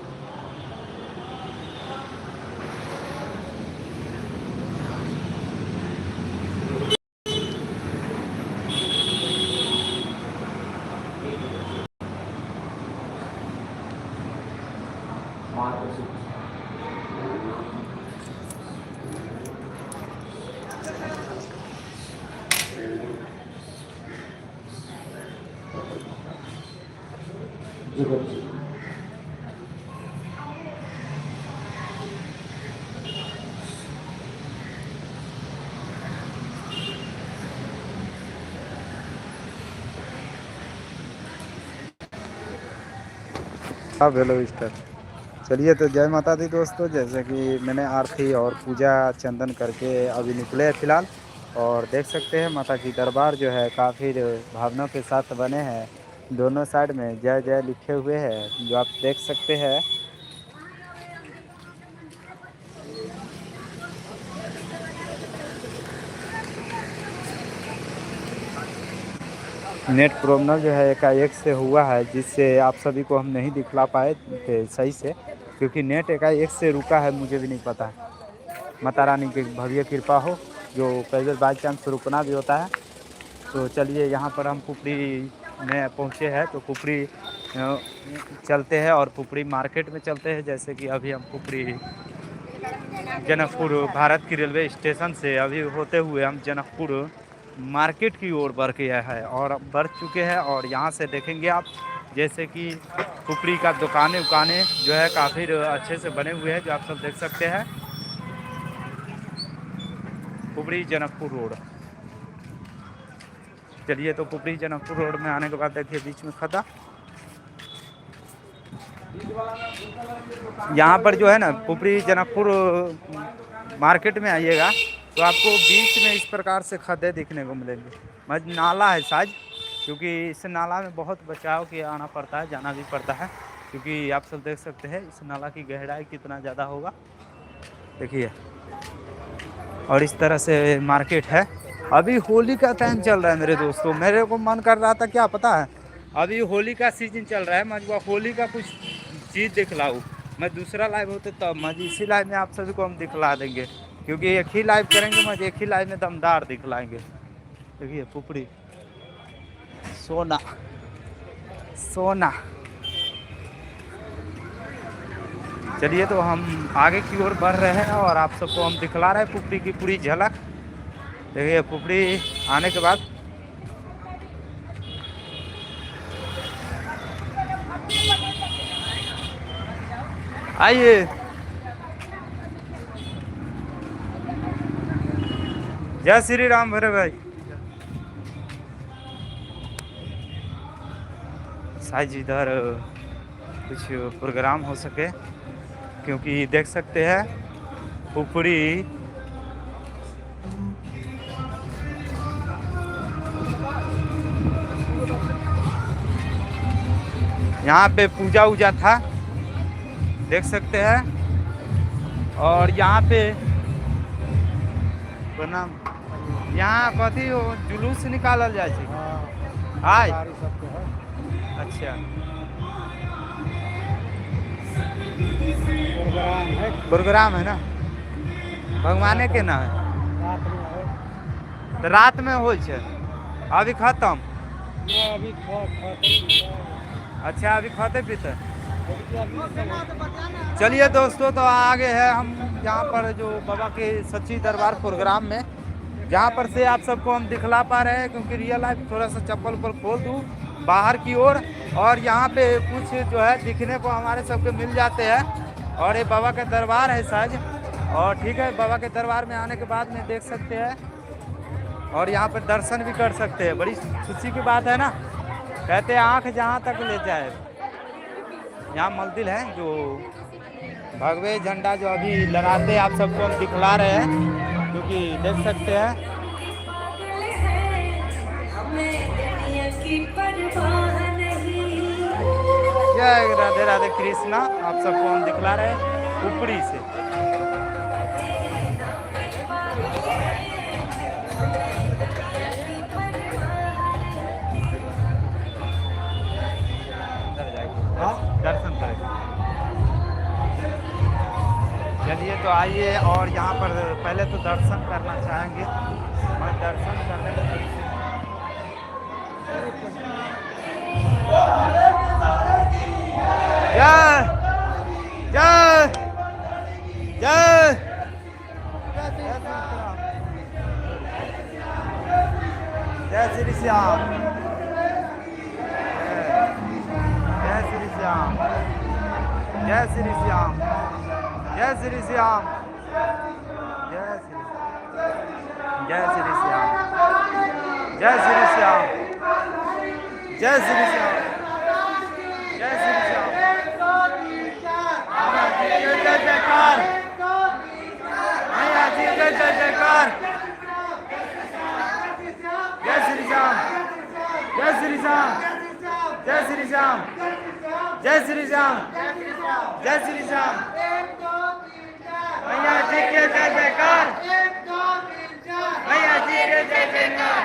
हाँ हेलो स्टार। चलिए तो जय माता दी दोस्तों, जैसे कि मैंने आरती और पूजा चंदन करके अभी निकले हैं फिलहाल, और देख सकते हैं माता की दरबार जो है काफ़ी भावनाओं के साथ बने हैं। दोनों साइड में जय जय लिखे हुए हैं, जो आप देख सकते हैं। नेट प्रॉब्लम जो है एकाएक से हुआ है, जिससे आप सभी को हम नहीं दिखला पाए थे सही से, क्योंकि नेट एकाएक से रुका है, मुझे भी नहीं पता है। माता रानी की भव्य कृपा हो, जो कई बार बाई चांस रुकना भी होता है। तो चलिए यहाँ पर हम पुपरी में पहुँचे हैं, तो पुपरी चलते हैं और पुपरी मार्केट में चलते हैं। जैसे कि अभी हम पुपरी जनकपुर भारत की रेलवे स्टेशन से अभी होते हुए हम जनकपुर मार्केट की ओर बढ़ गया है और बढ़ चुके हैं, और यहाँ से देखेंगे आप जैसे कि पुपरी का दुकानें उकानें जो है काफ़ी अच्छे से बने हुए हैं, जो आप सब देख सकते हैं। पुपरी जनकपुर रोड। चलिए तो पुपरी जनकपुर रोड में आने के बाद देखिए बीच में खड्डा, यहाँ पर जो है ना पुपरी जनकपुर मार्केट में आइएगा तो आपको बीच में इस प्रकार से खड्डे दिखने को मिलेंगे। मज नाला है शायद, क्योंकि इस नाला में बहुत बचाव के आना पड़ता है, जाना भी पड़ता है, क्योंकि आप सब देख सकते हैं इस नाला की गहराई कितना ज़्यादा होगा, देखिए। और इस तरह से मार्केट है, अभी होली का टाइम चल रहा है मेरे दोस्तों। मेरे को मन कर रहा था, क्या पता है, अभी होली का सीजन चल रहा है, मैं होली का कुछ चीज़ दिखलाऊँ। मैं दूसरा लाइव होते तब मैं इसी लाइव में आप सभी को हम दिखला देंगे, क्योंकि एक ही लाइव करेंगे, मैं एक ही लाइव में दमदार दिखलाएंगे। देखिए पुपड़ी, सोना सोना। चलिए तो हम आगे की ओर बढ़ रहे हैं और आप सबको हम दिखला रहे हैं पुपड़ी की पूरी झलक। देखिए पुपड़ी आने के बाद आइए। जय श्री राम भरे भाई। शायद इधर कुछ प्रोग्राम हो सके, क्योंकि देख सकते हैं पुपड़ी यहाँ पे पूजा वूजा था, देख सकते हैं। और यहाँ पे प्रणाम, यहाँ कथी हो जुलूस निकालल जाए छै। आय अच्छा, प्रोग्राम है ना, भगवाने के ना है, तो रात में हो छै, अभी खत्म। अच्छा अभी खाते पीते। चलिए दोस्तों, तो आगे है हम यहाँ पर जो बाबा के सच्ची दरबार प्रोग्राम में, जहाँ पर से आप सबको हम दिखला पा रहे हैं, क्योंकि रियल लाइफ थोड़ा सा चप्पल पर खोल दूँ बाहर की ओर, और यहाँ पे कुछ जो है दिखने को हमारे सबके मिल जाते हैं। और ये बाबा का दरबार है शायद, और ठीक है, बाबा के दरबार में आने के बाद में देख सकते हैं और यहाँ पर दर्शन भी कर सकते हैं। बड़ी खुशी की बात है ना, कहते हैं आँख जहाँ तक ले जाए। यहाँ मंदिर है जो भगवे झंडा जो अभी लहराते आप सबको हम दिखला रहे हैं, क्योंकि देख सकते हैं। जय राधे राधे कृष्णा, आप सबको हम दिखला रहे हैं ऊपरी से। दर्शन करें। चलिए तो आइए, और यहाँ पर पहले तो दर्शन करना चाहेंगे, मैं दर्शन करने में जय जय जय जय श्री श्याम, जय श्री श्याम, जय श्री श्याम, जय श्री श्याम, जय श्री, जय श्री श्याम, जय श्री श्याम, जय श्री श्याम, जय श्री श्याम। जय जयकार, मैया जी जय जय जयकार। जय श्री श्याम, जय श्री श्याम, जय श्री श्याम, जय श्री श्याम, जय श्री श्याम। मैया जी के जय जयकार, मैया जी के जय जयकार।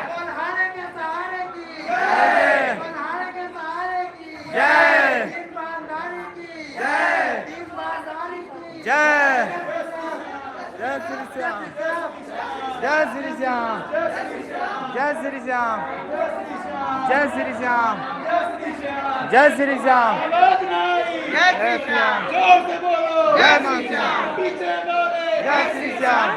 जय जय जय श्री श्याम, जय श्री श्याम, जय श्री श्याम, जय श्री श्याम, जय श्री श्याम, जय श्याम, जय मां श्याम, जय श्री श्याम,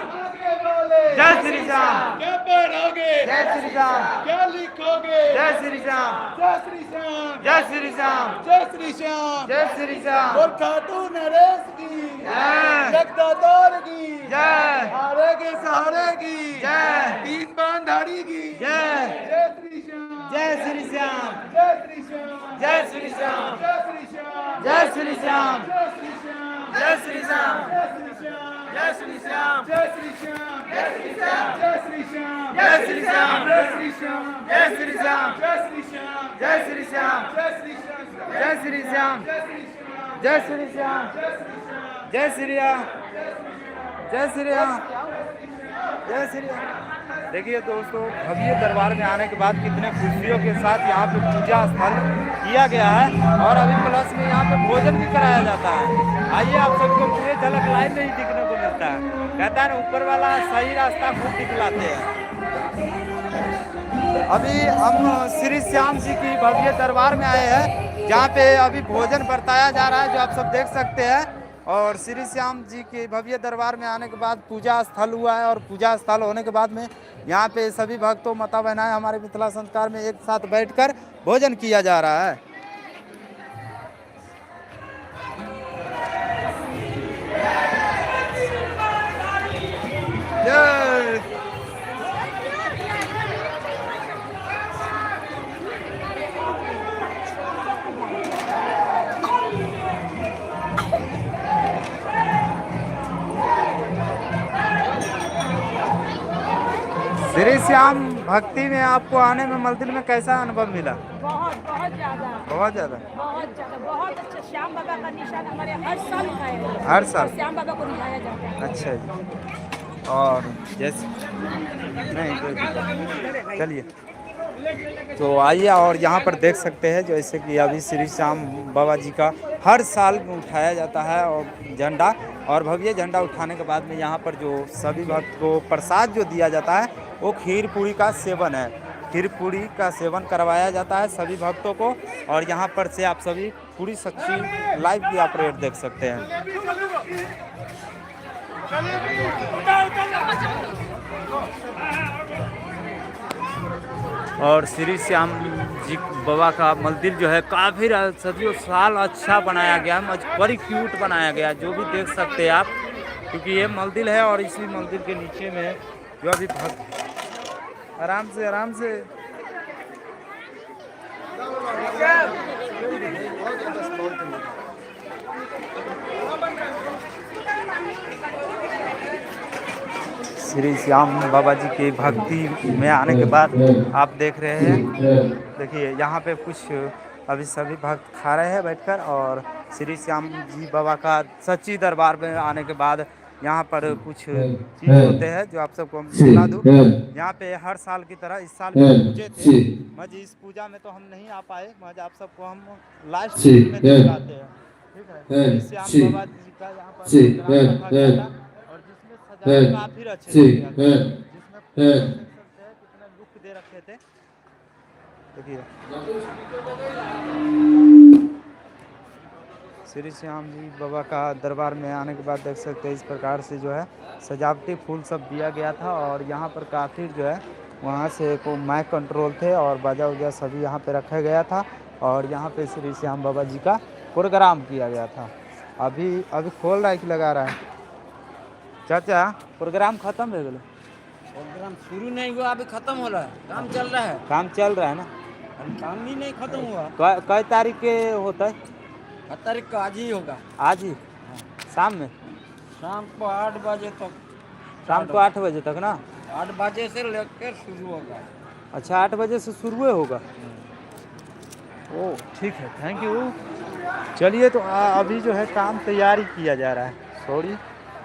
जय श्री श्याम, क्या पढ़ोगे, जय श्री श्याम, क्या लिखोगे, जय श्री श्याम, जय श्री श्याम, जय श्री श्याम, जय श्री श्याम, जय श्री श्याम। और खाटू नरेश की जय, जगदादौर की जय, हारे के सहारे की जय, तीन बांधारी की जय, जय श्री श्याम, जय श्री श्याम, जय श्री श्याम, जय श्री श्याम, जय श्री श्याम, जय श्री श्याम, जय श्री श्याम, जय श्री श्याम, जय श्री श्याम, जय श्री श्याम, जय श्री श्याम, जय श्री श्याम, जय श्री श्याम, जय श्री श्याम, जय श्री श्याम, जय श्री श्याम, जय श्री श्याम, जय श्री श्याम, जय श्री श्याम, जय श्री राम, जय श्री राम, जय श्री राम, देखिए दोस्तों, भव्य दरबार में आने के बाद कितने खुशियों के साथ यहाँ पे पूजा स्थल किया गया है और अभी प्लस में यहाँ पे भोजन भी कराया जाता है। आइए आप सबको पूरे झलक लाइव में ही दिखने को मिलता है। कहता है ना, ऊपर वाला सही रास्ता खुद दिखलाते हैं। अभी हम श्री श्याम जी की भव्य दरबार में आए हैं, जहाँ पे अभी भोजन बरताया जा रहा है, जो आप सब देख सकते हैं। और श्री श्याम जी के भव्य दरबार में आने के बाद पूजा स्थल हुआ है और पूजा स्थल होने के बाद में यहाँ पे सभी भक्तों माता बहनाएं हमारे मिथिला संस्कार में एक साथ बैठकर भोजन किया जा रहा है। जय श्री श्याम भक्ति में आपको आने में मंदिर में कैसा अनुभव मिला? बहुत बहुत ज़्यादा बहुत ज़्यादा। बहुत अच्छा। श्याम बाबा का निशान हमारे हर साल उठाया जाता है। हर साल श्याम बाबा को निभाया जाता है। अच्छा जी। और जैसे नहीं, चलिए तो आइए, और यहाँ पर देख सकते हैं जैसे कि अभी श्री श्याम बाबा जी का हर साल उठाया जाता है और झंडा, और भव्य झंडा उठाने के बाद में यहाँ पर जो सभी भक्त को प्रसाद जो दिया जाता है वो खीर पूरी का सेवन है। खीर पूरी का सेवन करवाया जाता है सभी भक्तों को, और यहाँ पर से आप सभी पूरी सच्ची लाइव की ऑपरेट देख सकते हैं। और श्री श्याम जी बाबा का मंदिर जो है काफ़ी सदियों साल अच्छा बनाया गया है, बड़ी क्यूट बनाया गया, जो भी देख सकते हैं आप, क्योंकि ये मंदिर है और इसी मंदिर के नीचे में जो अभी भक्त आराम से श्री श्याम बाबा जी की भक्ति में आने के बाद आप देख रहे हैं, देखिए यहाँ पे कुछ अभी सभी भक्त खा रहे हैं बैठकर, और श्री श्याम जी बाबा का सच्ची दरबार में आने के बाद यहाँ पर कुछ चीज़ होते हैं जो आप सबको हम सुना दूँ। यहाँ पे हर साल की तरह इस साल भी पूजे थे, मज इस पूजा में तो हम नहीं आ पाए, मज आप सबको हम लाइव स्ट्रीम में दिखाते हैं। ठीक है, श्री श्याम बाबा जी का यहाँ पर प्रोग्राम रखा गया था, और जिसमें सजावट काफी अच्छे से किया गया, जिसमें कितने लुक दे रखे थे। देखिए श्री श्याम जी बाबा का दरबार में आने के बाद देख सकते हैं इस प्रकार से जो है सजावटी फूल सब दिया गया था, और यहाँ पर काफ़ी जो है वहाँ से को माइक कंट्रोल थे और बाजा उजा सभी यहाँ पे रखा गया था, और यहाँ पे श्री श्याम बाबा जी का प्रोग्राम किया गया था। अभी खोल रहा है कि लगा रहा है? चाचा प्रोग्राम खत्म हो गया? प्रोग्राम शुरू नहीं हुआ, अभी खत्म हो रहा है, काम चल रहा है। काम चल रहा है ना? काम ही नहीं खत्म हुआ। कई तारीख के होता है? 8 तारीख का आज ही होगा। आज ही? शाम में? शाम को 8 बजे तक। शाम को 8 बजे तक ना? 8 बजे से लेकर शुरू होगा। अच्छा, 8 बजे से शुरू होगा। ओ ठीक है, थैंक यू। चलिए तो अभी जो है काम तैयारी किया जा रहा है, सॉरी,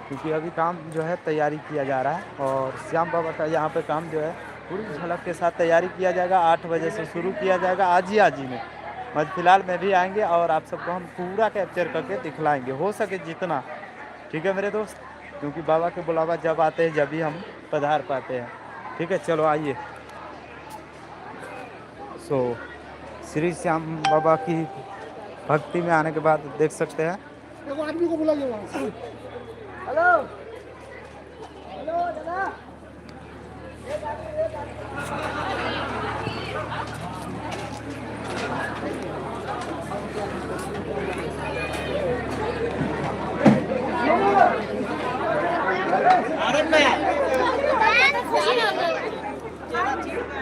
क्योंकि अभी काम जो है तैयारी किया जा रहा है, और श्याम बाबा का यहाँ पे काम जो है पूरी झलक के साथ तैयारी किया जाएगा। 8 बजे से शुरू किया जाएगा आज ही में। मज फिलहाल में भी आएंगे और आप सबको हम पूरा कैप्चर करके दिखलाएंगे, हो सके जितना। ठीक है मेरे दोस्त, क्योंकि बाबा के बुलावा जब आते हैं जब भी हम पधार पाते हैं। ठीक है, चलो आइए। श्री श्याम बाबा की भक्ति में आने के बाद देख सकते हैं। एगो आदमी को बुलाइए वहाँ से। हेलो हेलो दादा।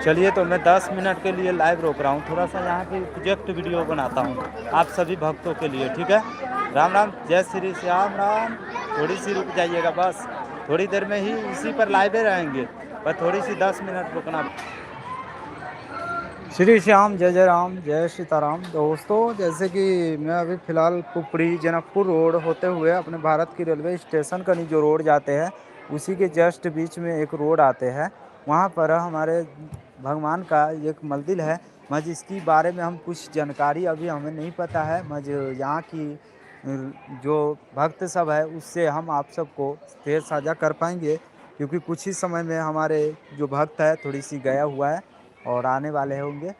चलिए तो मैं 10 मिनट के लिए लाइव रोक रहा हूँ, थोड़ा सा यहाँ की प्रोजेक्ट वीडियो बनाता हूँ आप सभी भक्तों के लिए। ठीक है, राम राम, जय श्री श्याम राम। थोड़ी सी रुक जाइएगा, बस थोड़ी देर में ही इसी पर लाइव रहेंगे, पर थोड़ी सी 10 मिनट रुकना। श्री श्याम, जय जय राम, जय सीताराम। दोस्तों जैसे कि मैं अभी फ़िलहाल कुपड़ी जनकपुर रोड होते हुए अपने भारत की रेलवे स्टेशन का जो रोड जाते हैं उसी के जस्ट बीच में एक रोड आते हैं, वहाँ पर हमारे भगवान का एक मंदिर है। मज इसकी बारे में हम कुछ जानकारी अभी हमें नहीं पता है। मज यहाँ की जो भक्त सब है उससे हम आप सबको शेयर साझा कर पाएंगे, क्योंकि कुछ ही समय में हमारे जो भक्त है थोड़ी सी गया हुआ है और आने वाले होंगे।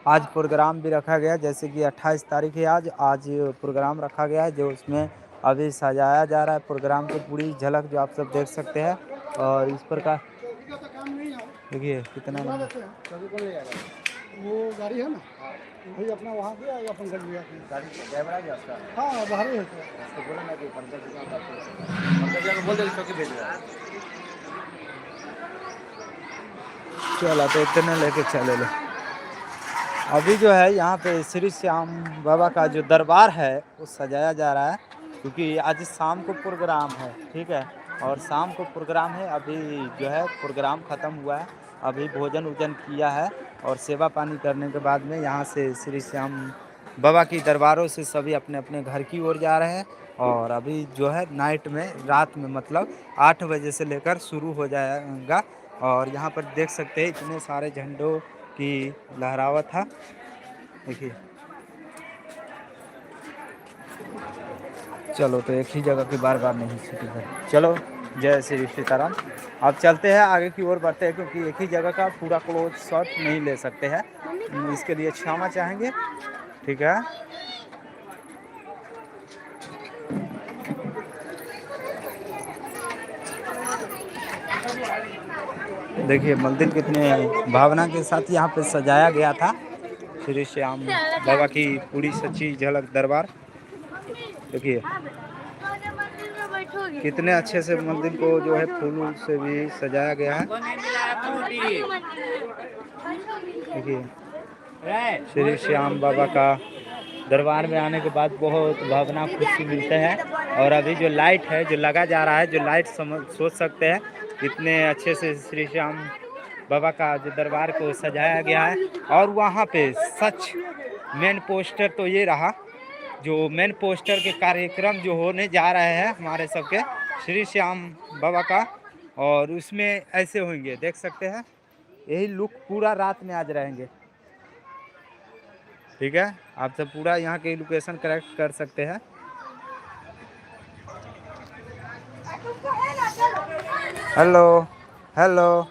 आज प्रोग्राम भी रखा गया, जैसे कि 28 तारीख है आज प्रोग्राम रखा गया है, जो उसमें अभी सजाया जा रहा है प्रोग्राम की पूरी झलक जो आप सब देख सकते हैं। और इस प्रकार देखिए कितना वो गाड़ी है ना, वही अपना वहाँ पे आएगा, अपन गाड़ी लिया हाँ बाहर ही है चला तो इतने लेके चले लो। अभी जो है यहाँ पे श्री श्याम बाबा का जो दरबार है वो सजाया जा रहा है, क्योंकि आज शाम को प्रोग्राम है, ठीक है। और शाम को प्रोग्राम है, अभी जो है प्रोग्राम ख़त्म हुआ है, अभी भोजन वोजन किया है और सेवा पानी करने के बाद में यहाँ से श्री श्याम बाबा की दरबारों से सभी अपने अपने घर की ओर जा रहे हैं। और अभी जो है नाइट में, रात में मतलब 8 बजे से लेकर शुरू हो जाएगा। और यहाँ पर देख सकते हैं इतने सारे झंडों की लहरावत था, देखिए। चलो तो एक ही जगह की बार बार नहीं छुट्टी कर, चलो जय श्री सीताराम। अब चलते हैं आगे की ओर बढ़ते हैं, क्योंकि एक ही जगह का पूरा क्लोज शॉट नहीं ले सकते हैं, इसके लिए क्षमा चाहेंगे, ठीक है। देखिए मंदिर कितने भावना के साथ यहाँ पे सजाया गया था। श्री श्याम बाबा की पूरी सच्ची झलक दरबार देखिए कितने अच्छे से मंदिर को जो है फूलों से भी सजाया गया है। देखिए श्री श्याम बाबा का दरबार में आने के बाद बहुत भावना खुशी मिलते हैं। और अभी जो लाइट है जो लगा जा रहा है, जो लाइट सोच सकते हैं कितने अच्छे से श्री श्याम बाबा का जो दरबार को सजाया गया है। और वहाँ पे सच मेन पोस्टर तो ये रहा, जो मेन पोस्टर के कार्यक्रम जो होने जा रहे हैं हमारे सबके श्री श्याम बाबा का, और उसमें ऐसे होंगे, देख सकते हैं यही लुक पूरा रात में आज रहेंगे, ठीक है। आप सब पूरा यहाँ के लोकेशन करेक्ट कर सकते हैं। Hello hello.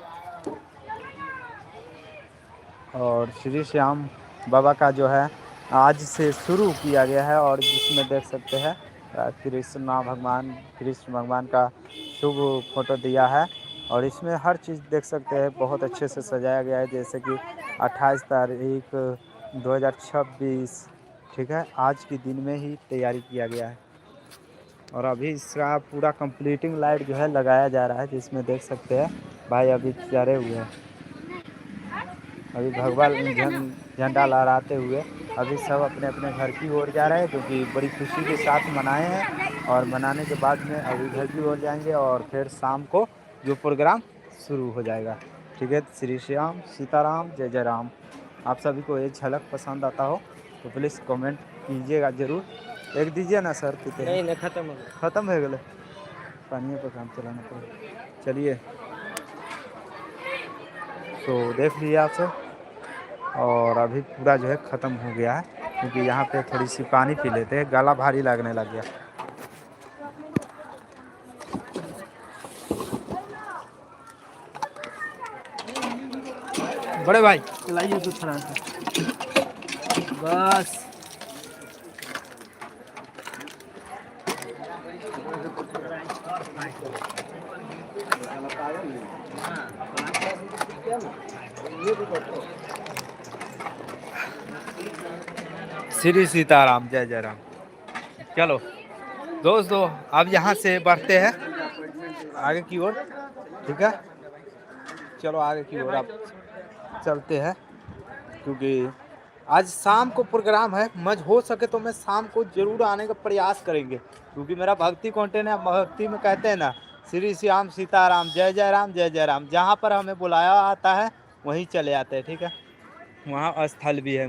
और श्री श्याम बाबा का जो है आज से शुरू किया गया है, और जिसमें देख सकते हैं कृष्ण भगवान का शुभ फोटो दिया है। और इसमें हर चीज़ देख सकते हैं बहुत अच्छे से सजाया गया है, जैसे कि 28 तारीख 2026, ठीक है, आज के दिन में ही तैयारी किया गया है। और अभी इसका पूरा कंप्लीटिंग लाइट जो है लगाया जा रहा है, जिसमें देख सकते हैं भाई अभी चढ़े हुए हैं, अभी भगवान झंडा लहराते हुए अभी सब अपने अपने घर की ओर जा रहे हैं, क्योंकि बड़ी खुशी के साथ मनाए हैं। और मनाने के बाद में अभी घर की ओर जाएंगे और फिर शाम को जो प्रोग्राम शुरू हो जाएगा, ठीक है। श्री श्याम सीताराम जय जय राम। आप सभी को ये झलक पसंद आता हो तो प्लीज़ कमेंट कीजिएगा ज़रूर। एक दीजिए ना सर, कितने नहीं ख़त्म हो गए, पानी पर काम चलाना पड़ेगा। चलिए तो देख लीजिए आप सब। और अभी पूरा जो है ख़त्म हो गया है, क्योंकि यहाँ पे थोड़ी सी पानी पी लेते हैं, गला भारी लगने लग गया। बड़े भाई लाइए तो थोड़ा बस। श्री सीताराम जय जय राम। चलो दोस्तों अब यहाँ से बढ़ते हैं आगे की ओर, ठीक है। चलो आगे की ओर आप चलते हैं, क्योंकि आज शाम को प्रोग्राम है। मज हो सके तो मैं शाम को जरूर आने का प्रयास करेंगे, क्योंकि मेरा भक्ति कंटेंट है। भक्ति में कहते हैं ना श्री श्याम सीताराम जय जय राम जय जय राम। जहाँ पर हमें बुलाया आता है वहीं चले आते हैं, ठीक है। वहाँ स्थल भी है,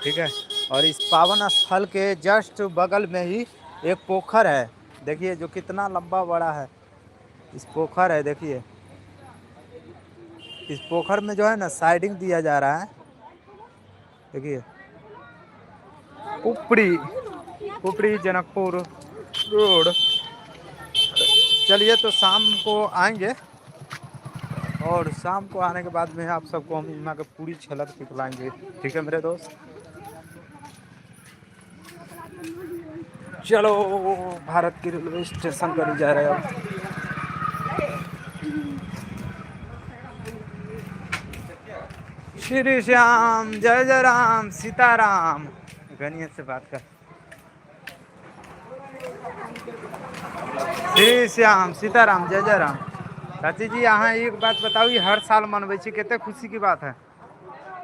ठीक है। और इस पावन स्थल के जस्ट बगल में ही एक पोखर है, देखिए जो कितना लंबा बड़ा है। इस पोखर है, देखिए इस पोखर में जो है ना साइडिंग दिया जा रहा है, देखिए उपरी उपरी जनकपुर रोड। चलिए तो शाम को आएंगे और शाम को आने के बाद में आप सबको हम यहाँ का पूरी झलक दिखलाएंगे, ठीक है मेरे दोस्त। चलो भारत की रेलवे स्टेशन पर जा रहे हैं अब। श्री श्याम जय जय राम सीताराम, गणित से बात कर। श्री श्याम सीताराम जय जय राम। चाची जी यहाँ एक बात बताओ, हर साल मनबै छी, कते खुशी की बात है।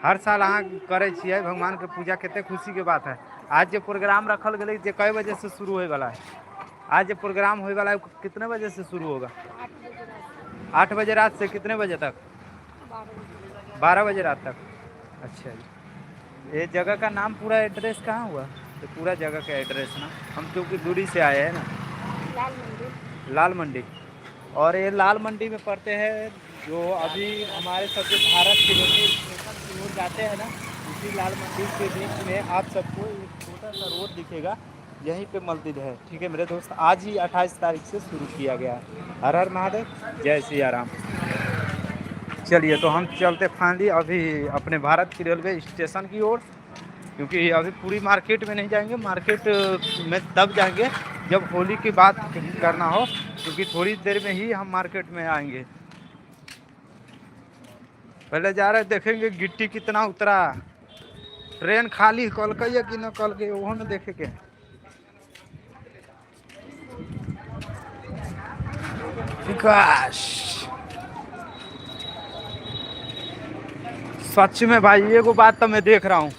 हर साल अहाँ करे छियै भगवान के पूजा, कते खुशी के बात है। आज जो प्रोग्राम रखल गए जे कई बजे से शुरू होए वाला है, आज जो प्रोग्राम होए वाला है कितने बजे से शुरू होगा? 8 बजे रात से कितने बजे तक? 12 बजे रात तक। अच्छा जी, ये जगह का नाम पूरा एड्रेस कहाँ हुआ? तो पूरा जगह का एड्रेस ना, हम क्योंकि दूरी से आए हैं ना। लाल मंडी। और ये लाल मंडी में पड़ते हैं जो अभी हमारे सबके भारत के रेलवे स्टेशन की ओर जाते हैं ना, उसी लाल मंडी के बीच में आप सबको एक छोटा सा रोड दिखेगा, यहीं पे मस्जिद है, ठीक है मेरे दोस्त। आज ही 28 तारीख से शुरू किया गया है। हर हर महादेव, जय सिया राम। चलिए तो हम चलते फाइनली अभी अपने भारत की रेलवे स्टेशन की ओर, क्योंकि अभी पूरी मार्केट में नहीं जाएंगे, मार्केट में तब जाएंगे जब होली की बात करना हो, क्योंकि थोड़ी देर में ही हम मार्केट में आएंगे। पहले जा रहे देखेंगे गिट्टी कितना उतरा, ट्रेन खाली कल के कि न कल के, वो में देखे के। विकास सच में भाई एगो बात तो मैं देख रहा हूँ,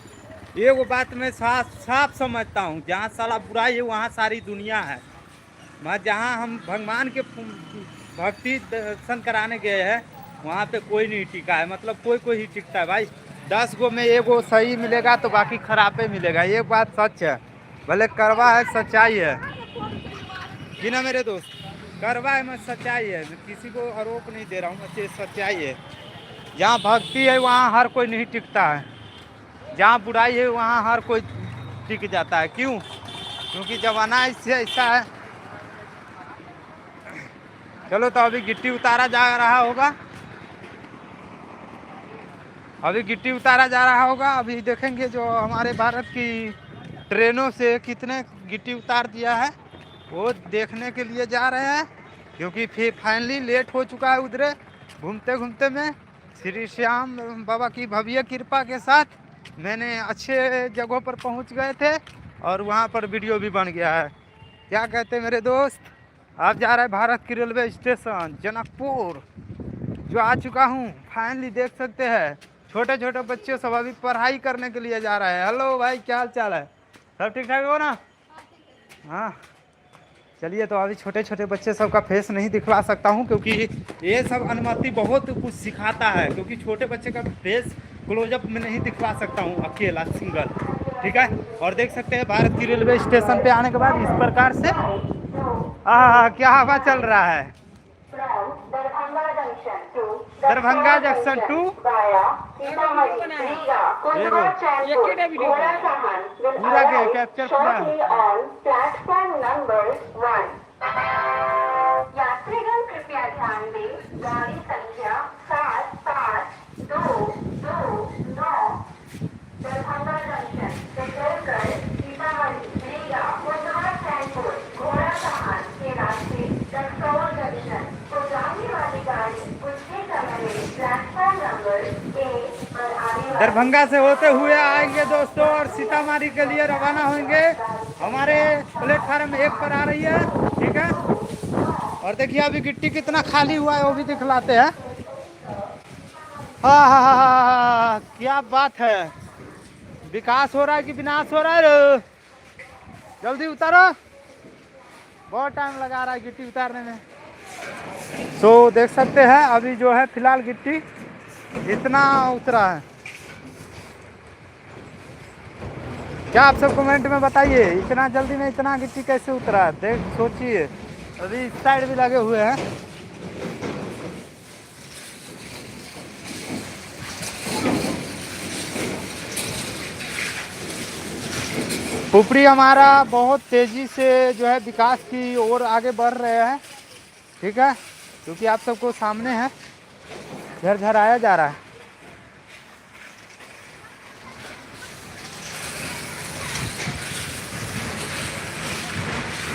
एगो बात मैं साफ समझता हूँ, जहाँ साला बुराई है वहाँ सारी दुनिया है। मैं जहाँ हम भगवान के भक्ति दर्शन कराने गए हैं वहाँ पे कोई नहीं टिका है, मतलब कोई ही टिकता है भाई। 10 गो में एगो सही मिलेगा तो बाकी खराबे मिलेगा, ये बात सच है। भले करवा है सच्चाई है कि ना मेरे दोस्त, करवा है मैं सच्चाई है, मैं किसी को आरोप नहीं दे रहा हूँ, अच्छे सच्चाई है। जहाँ भक्ति है वहाँ हर कोई नहीं टिकता है, जहाँ बुराई है वहाँ हर कोई टिक जाता है। क्यों? क्योंकि जमाना इससे ऐसा है। चलो तो अभी गिट्टी उतारा जा रहा होगा, अभी गिट्टी उतारा जा रहा होगा। अभी देखेंगे जो हमारे भारत की ट्रेनों से कितने गिट्टी उतार दिया है, वो देखने के लिए जा रहे हैं, क्योंकि फिर फाइनली लेट हो चुका है। उधर घूमते घूमते में श्री श्याम बाबा की भव्य कृपा के साथ मैंने अच्छे जगहों पर पहुंच गए थे और वहां पर वीडियो भी बन गया है। क्या कहते हैं मेरे दोस्त, आप जा रहे हैं भारत की रेलवे स्टेशन जनकपुर, जो आ चुका हूं। फाइनली देख सकते हैं छोटे छोटे बच्चे सब अभी पढ़ाई करने के लिए जा रहे हैं। हेलो भाई, क्या हाल चाल है? सब ठीक ठाक हो ना? हाँ चलिए तो अभी छोटे छोटे बच्चे सब का फेस नहीं दिखला सकता हूँ, क्योंकि ये सब अनुमति बहुत कुछ सिखाता है, क्योंकि छोटे बच्चे का फेस क्लोजअप में नहीं दिखला सकता हूँ अकेला सिंगल, ठीक है। और देख सकते हैं भारत की रेलवे स्टेशन पे आने के बाद इस प्रकार से क्या हवा चल रहा है। दरभंगा जंक्शन टू पूरा कैप्चर पूरा यात्रीगण कृपया ध्यान दें, गाड़ी संख्या 752229 दरभंगा जंक्शन से चलकर सीतामढ़ी रीगा कोटवा सैनपुर घोड़ासहान के रास्ते रक्सौल जंक्शन को जाने वाली गाड़ी कुछ ही समय में प्लेटफॉर्म नंबर 1 पर आने वाली दरभंगा से होते हुए आएंगे दोस्तों और सीतामढ़ी के लिए रवाना होंगे। हमारे प्लेटफार्म 1 पर आ रही है, ठीक है। और देखिए अभी गिट्टी कितना खाली हुआ है वो भी दिखलाते हैं। हाँ, क्या बात है, विकास हो रहा है कि विनाश हो रहा है? जल्दी उतारो, बहुत टाइम लगा रहा है गिट्टी उतारने में। तो देख सकते हैं अभी जो है फिलहाल गिट्टी इतना उतरा है। क्या आप सब कमेंट में बताइए, इतना जल्दी में इतना गिट्टी कैसे उतरा है? देख सोचिए, अभी इस साइड भी लगे हुए हैं, पुपरी हमारा बहुत तेज़ी से जो है विकास की ओर आगे बढ़ रहे हैं, ठीक है, क्योंकि आप सबको सामने है झरझराया जा रहा है।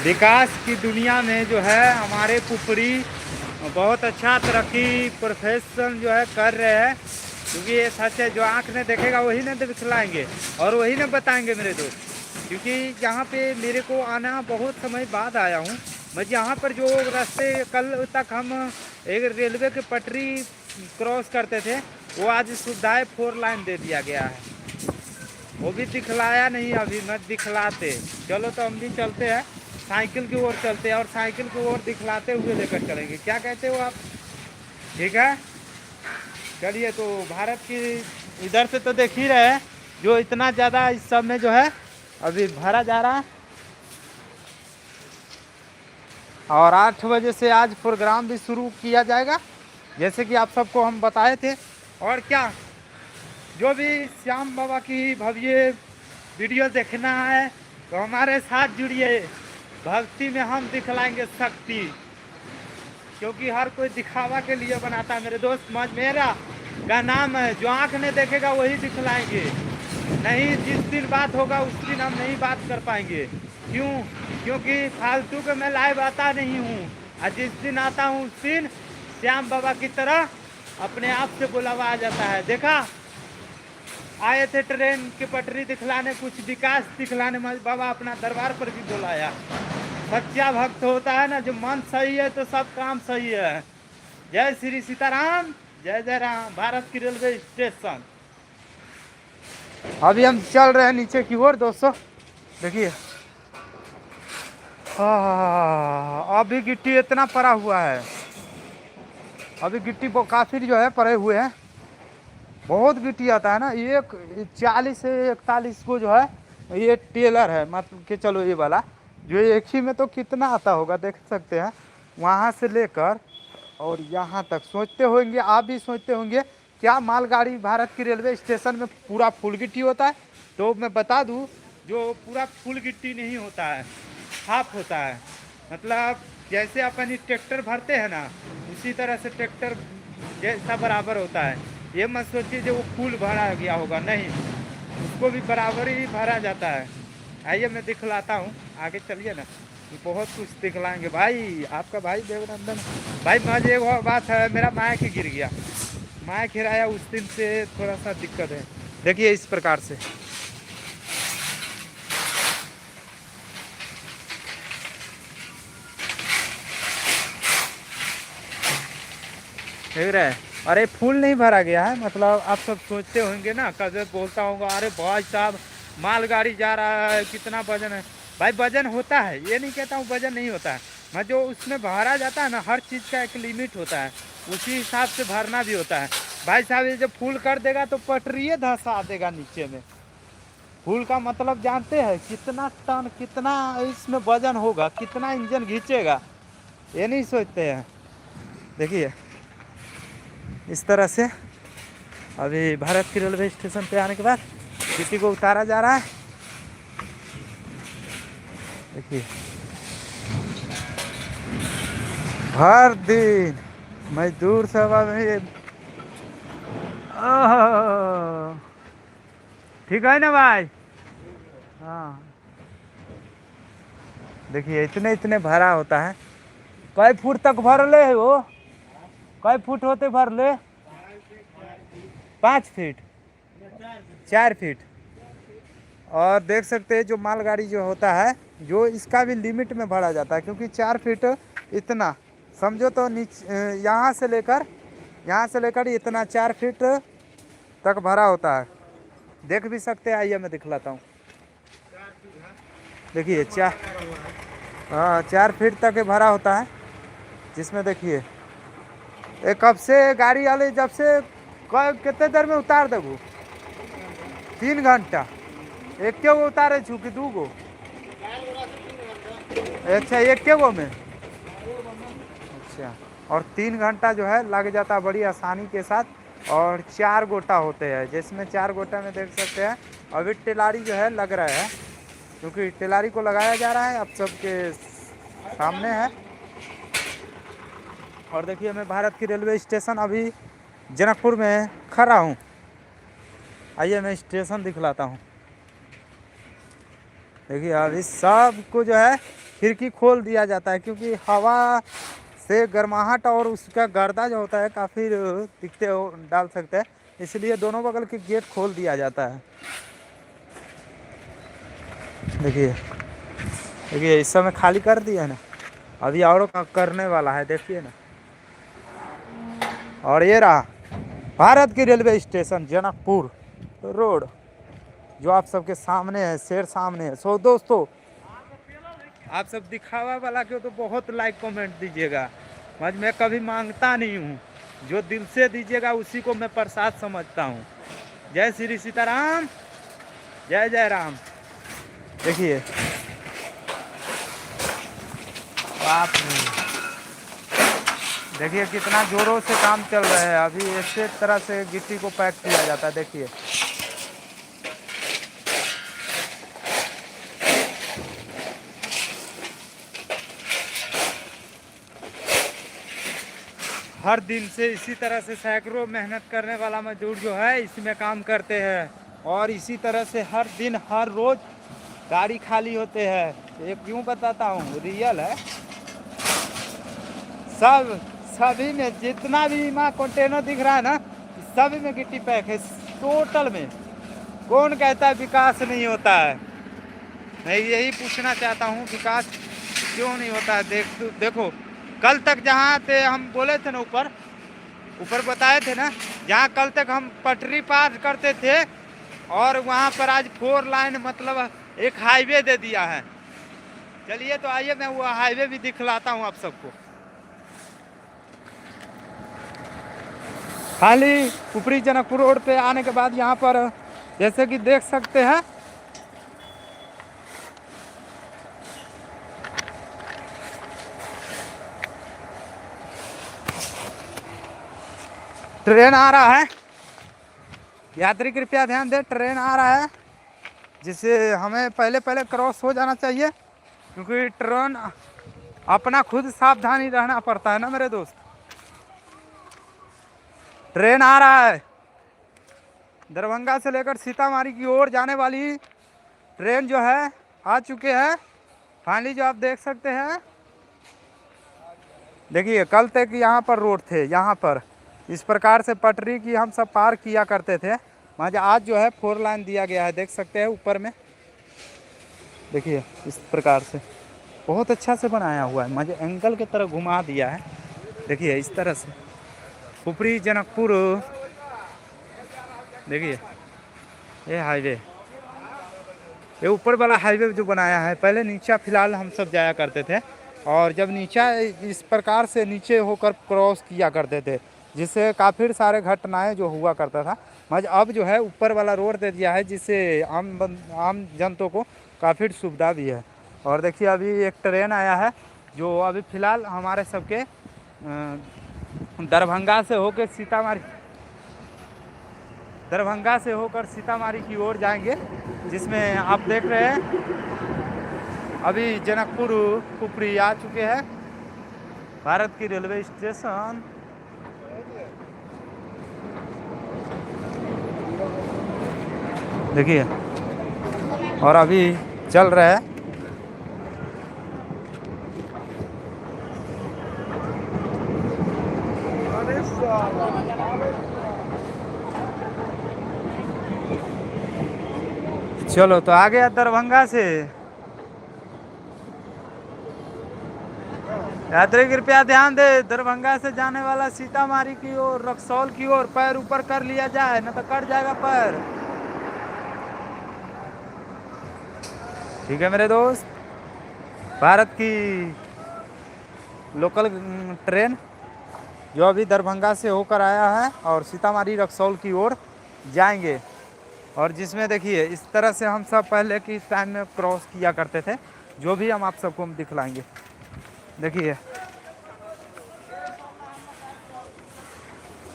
विकास की दुनिया में जो है हमारे पुपरी बहुत अच्छा तरक्की प्रोफेशन जो है कर रहे हैं, क्योंकि ये सच है, जो आँख ने देखेगा वही ने दिखलाएंगे और वही ने बताएंगे मेरे दोस्त। क्योंकि यहाँ पे मेरे को आना बहुत समय बाद आया हूँ मैं। यहाँ पर जो रास्ते कल तक हम एक रेलवे की पटरी क्रॉस करते थे, वो आज सुविधाएं 4 लाइन दे दिया गया है। वो भी दिखलाया नहीं अभी, मैं दिखलाते। चलो तो हम भी चलते हैं, साइकिल की ओर चलते हैं और साइकिल की ओर दिखलाते हुए लेकर चलेंगे। क्या कहते हो आप? ठीक है, चलिए। तो भारत की इधर से तो देख ही रहे हैं, जो इतना ज़्यादा इस सब में जो है अभी भरा जा रहा है। और 8 बजे से आज प्रोग्राम भी शुरू किया जाएगा, जैसे कि आप सबको हम बताए थे। और क्या, जो भी श्याम बाबा की भव्य वीडियो देखना है तो हमारे साथ जुड़िए। भक्ति में हम दिखलाएंगे शक्ति, क्योंकि हर कोई दिखावा के लिए बनाता है मेरे दोस्त। मेरा का नाम है, जो आँख ने देखेगा वही दिखलाएंगे। नहीं, जिस दिन बात होगा उस दिन हम नहीं बात कर पाएंगे। क्यों? क्योंकि फालतू के मैं लाइव आता नहीं हूँ, और जिस दिन आता हूँ उस दिन श्याम बाबा की तरह अपने आप से बुलावा आ जाता है। देखा, आए थे ट्रेन की पटरी दिखलाने, कुछ विकास दिखलाने, बाबा अपना दरबार पर भी बुलाया। सच्चा भक्त होता है ना, जो मन सही है तो सब काम सही है। जय श्री सीताराम, जय जय राम। भारत की रेलवे स्टेशन अभी हम चल रहे हैं नीचे की ओर दोस्तों। देखिए, अभी गिट्टी इतना पड़ा हुआ है, अभी गिट्टी काफ़ी जो है पड़े हुए हैं। बहुत गिट्टी आता है ना, एक 40 से 41 को जो है ये टेलर है, मतलब कि चलो ये वाला जो एक ही में तो कितना आता होगा देख सकते हैं। वहाँ से लेकर और यहाँ तक सोचते होंगे, आप भी सोचते होंगे क्या मालगाड़ी भारत की रेलवे स्टेशन में पूरा फुल गिट्टी होता है? तो मैं बता दूं, जो पूरा फुल गिट्टी नहीं होता है, हाफ होता है। मतलब जैसे अपन ट्रैक्टर भरते हैं ना, उसी तरह से ट्रैक्टर जैसा बराबर होता है। ये मत सोचिए जो वो फुल भरा गया होगा, नहीं, उसको भी बराबर ही भरा जाता है। आइए मैं दिखलाता हूँ, आगे चलिए ना, बहुत कुछ दिखलाएंगे भाई। आपका भाई देवनंदन भाई। मुझे एक बात है, मेरा माइक गिर गया, माइक गिराया उस दिन से थोड़ा सा दिक्कत है। देखिए इस प्रकार से देख रहे हैं। अरे फुल नहीं भरा गया है, मतलब आप सब सोचते होंगे ना, कभी बोलता होगा अरे भाई साहब मालगाड़ी जा रहा है, कितना वजन है। भाई वजन होता है, ये नहीं कहता हूँ वजन नहीं होता है, मैं जो उसमें भरा जाता है ना, हर चीज़ का एक लिमिट होता है, उसी हिसाब से भरना भी होता है। भाई साहब ये जब फुल कर देगा तो पटरिए धंसा देगा नीचे में। फुल का मतलब जानते हैं कितना टन, कितना इसमें वजन होगा, कितना इंजन खींचेगा, ये नहीं सोचते हैं। देखिए इस तरह से अभी भारत की रेलवे स्टेशन पे आने के बाद गिट्टी को उतारा जा रहा है। देखिए हर दिन मजदूर सब अभी, ठीक है ना भाई? हाँ देखिए इतने इतने भरा होता है। कई फुट तक भर ले वो, कई फुट होते भर ले? 5 फीट, 4 फीट। और देख सकते हैं जो मालगाड़ी जो होता है, जो इसका भी लिमिट में भरा जाता है, क्योंकि 4 फीट इतना समझो तो नीचे यहाँ से लेकर इतना 4 फीट तक भरा होता है। देख भी सकते हैं, आइए मैं दिखलाता हूँ। देखिए 4 फीट तक भरा होता है, जिसमें देखिए कब से गाड़ी वाले जब से कितने देर में उतार देगो? 3 घंटा। एक के वो उतारे छू कि 2 गो? अच्छा एक के गो में, अच्छा। और 3 घंटा जो है लग जाता है बड़ी आसानी के साथ। और 4 गोटा होते हैं, जिसमें 4 गोटा में देख सकते हैं अभी टेलारी जो है लग रहा है। क्योंकि टेलारी को लगाया जा रहा है, आप सबके सामने है। और देखिए मैं भारत की रेलवे स्टेशन अभी जनकपुर में खड़ा हूँ। आइए मैं स्टेशन दिखलाता हूँ। देखिए अभी सब को जो है खिड़की खोल दिया जाता है, क्योंकि हवा से गर्माहट और उसका गर्दा जो होता है काफ़ी दिखते हो डाल सकते हैं, इसलिए दोनों बगल के गेट खोल दिया जाता है। देखिए देखिए इस समय खाली कर दिया है ना, अभी और करने वाला है, देखिए ना। और ये रहा भारत की रेलवे स्टेशन जनकपुर रोड, जो आप सबके सामने है, शेर सामने है। सो दोस्तों आप सब दिखावा वाला क्यों तो बहुत लाइक कमेंट दीजिएगा। मैं कभी मांगता नहीं हूँ, जो दिल से दीजिएगा उसी को मैं प्रसाद समझता हूँ। जय श्री सीताराम, जय जय राम। देखिए बाप रे, देखिए कितना जोरों से काम चल रहा है। अभी इसी तरह से गिट्टी को पैक किया जाता है। देखिए हर दिन से इसी तरह से सैकड़ों मेहनत करने वाला मजदूर जो है इसमें काम करते हैं, और इसी तरह से हर दिन हर रोज गाड़ी खाली होते हैं। ये क्यों बताता हूँ, रियल है। सभी में जितना भी माँ कंटेनर दिख रहा है ना, सभी में गिट्टी पैक है टोटल में। कौन कहता है विकास नहीं होता है? मैं यही पूछना चाहता हूँ, विकास क्यों नहीं होता है? देखो कल तक जहाँ थे हम बोले थे ना, ऊपर बताए थे ना, जहाँ कल तक हम पटरी पार करते थे, और वहाँ पर आज 4 लाइन मतलब एक हाईवे दे दिया है। चलिए तो आइए मैं वो हाईवे भी दिखलाता हूँ आप सबको। खाली ऊपरी जनकपुर रोड पे आने के बाद यहाँ पर जैसे कि देख सकते हैं, ट्रेन आ रहा है। यात्री कृपया ध्यान दें, ट्रेन आ रहा है, जिसे हमें पहले क्रॉस हो जाना चाहिए, क्योंकि ट्रेन अपना खुद सावधानी रहना पड़ता है ना मेरे दोस्त। ट्रेन आ रहा है, दरभंगा से लेकर सीतामढ़ी की ओर जाने वाली ट्रेन जो है आ चुके हैं। फाइनली जो आप देख सकते हैं, देखिए कल तक यहाँ पर रोड थे, यहाँ पर इस प्रकार से पटरी की हम सब पार किया करते थे। आज जो है 4 लाइन दिया गया है, देख सकते हैं ऊपर में। देखिए इस प्रकार से बहुत अच्छा से बनाया हुआ है, मुझे एंगल की तरह घुमा दिया है। देखिए इस तरह से ऊपरी जनकपुर, देखिए ये हाईवे, ये ऊपर वाला हाईवे जो बनाया है। पहले नीचा फिलहाल हम सब जाया करते थे, और जब नीचा इस प्रकार से नीचे होकर क्रॉस किया करते थे, जिससे काफ़ी सारे घटनाएं जो हुआ करता था। अब जो है ऊपर वाला रोड दे दिया है, जिससे आम जनता को काफ़ी सुविधा भी है। और देखिए अभी एक ट्रेन आया है, जो अभी फ़िलहाल हमारे सबके दरभंगा से होकर सीतामढ़ी की ओर जाएंगे, जिसमें आप देख रहे हैं अभी जनकपुर ऊपरी आ चुके हैं भारत की रेलवे स्टेशन। देखिए और अभी चल रहा है। चलो तो आ गया दरभंगा से। यात्री कृपया ध्यान दे, दरभंगा से जाने वाला सीतामढ़ी की ओर, रक्सौल की ओर पैर ऊपर कर लिया जाए, न तो कट जाएगा पैर। ठीक है मेरे दोस्त, भारत की लोकल ट्रेन जो अभी दरभंगा से होकर आया है और सीतामढ़ी रक्सौल की ओर जाएंगे, और जिसमें देखिए इस तरह से हम सब पहले की टाइम में क्रॉस किया करते थे, जो भी हम आप सबको हम दिखलाएंगे। देखिए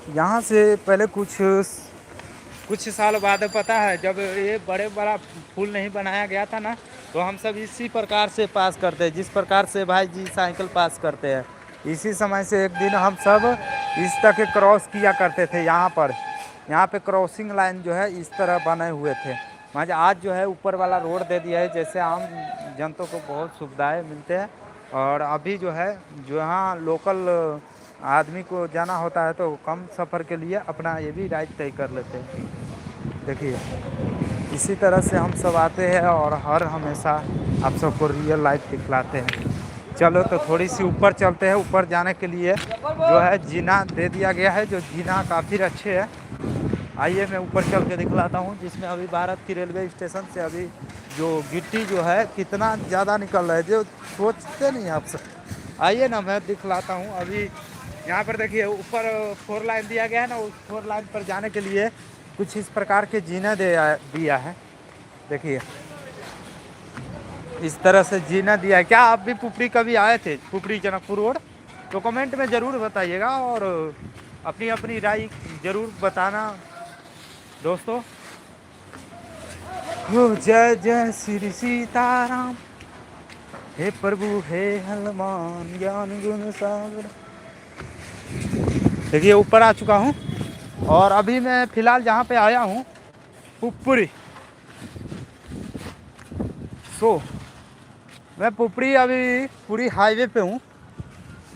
यहाँ से पहले कुछ साल बाद पता है, जब ये बड़ा पुल नहीं बनाया गया था ना, तो हम सब इसी प्रकार से पास करते हैं, जिस प्रकार से भाई जी साइकिल पास करते हैं। इसी समय से एक दिन हम सब इस तरह क्रॉस किया करते थे। यहाँ पे क्रॉसिंग लाइन जो है इस तरह बने हुए थे। आज जो है ऊपर वाला रोड दे दिया है, जैसे आम जनता को बहुत सुविधाएं मिलते हैं। और अभी जो है जो यहाँ लोकल आदमी को जाना होता है तो कम सफ़र के लिए अपना ये भी राइड तय कर लेते हैं। देखिए इसी तरह से हम सब आते हैं और हर हमेशा आप सबको रियल लाइफ दिखलाते हैं। चलो तो थोड़ी सी ऊपर चलते हैं। ऊपर जाने के लिए जो है जीना दे दिया गया है, जो जीना काफ़ी अच्छे है। आइए मैं ऊपर चल के दिखलाता हूँ, जिसमें अभी भारत की रेलवे स्टेशन से अभी जो गिट्टी जो है कितना ज़्यादा निकल रहा है, जो सोचते नहीं आप सब। आइए ना मैं दिखलाता हूँ। अभी यहाँ पर देखिए ऊपर 4 लाइन दिया गया है ना, उस 4 लाइन पर जाने के लिए कुछ इस प्रकार के जीना दिया है। देखिए इस तरह से जीना दिया है। क्या आप भी पुपरी कभी आए थे, पुपरी जनकपुर रोड? तो कमेंट में ज़रूर बताइएगा और अपनी अपनी राय ज़रूर बताना दोस्तों। हो जय जय श्री सीताराम, हे प्रभु हे हनुमान ज्ञान गुण सागर। देखिए ऊपर आ चुका हूँ और अभी मैं फ़िलहाल जहाँ पे आया हूँ पुपरी। मैं पुपरी अभी पूरी हाईवे पे हूँ।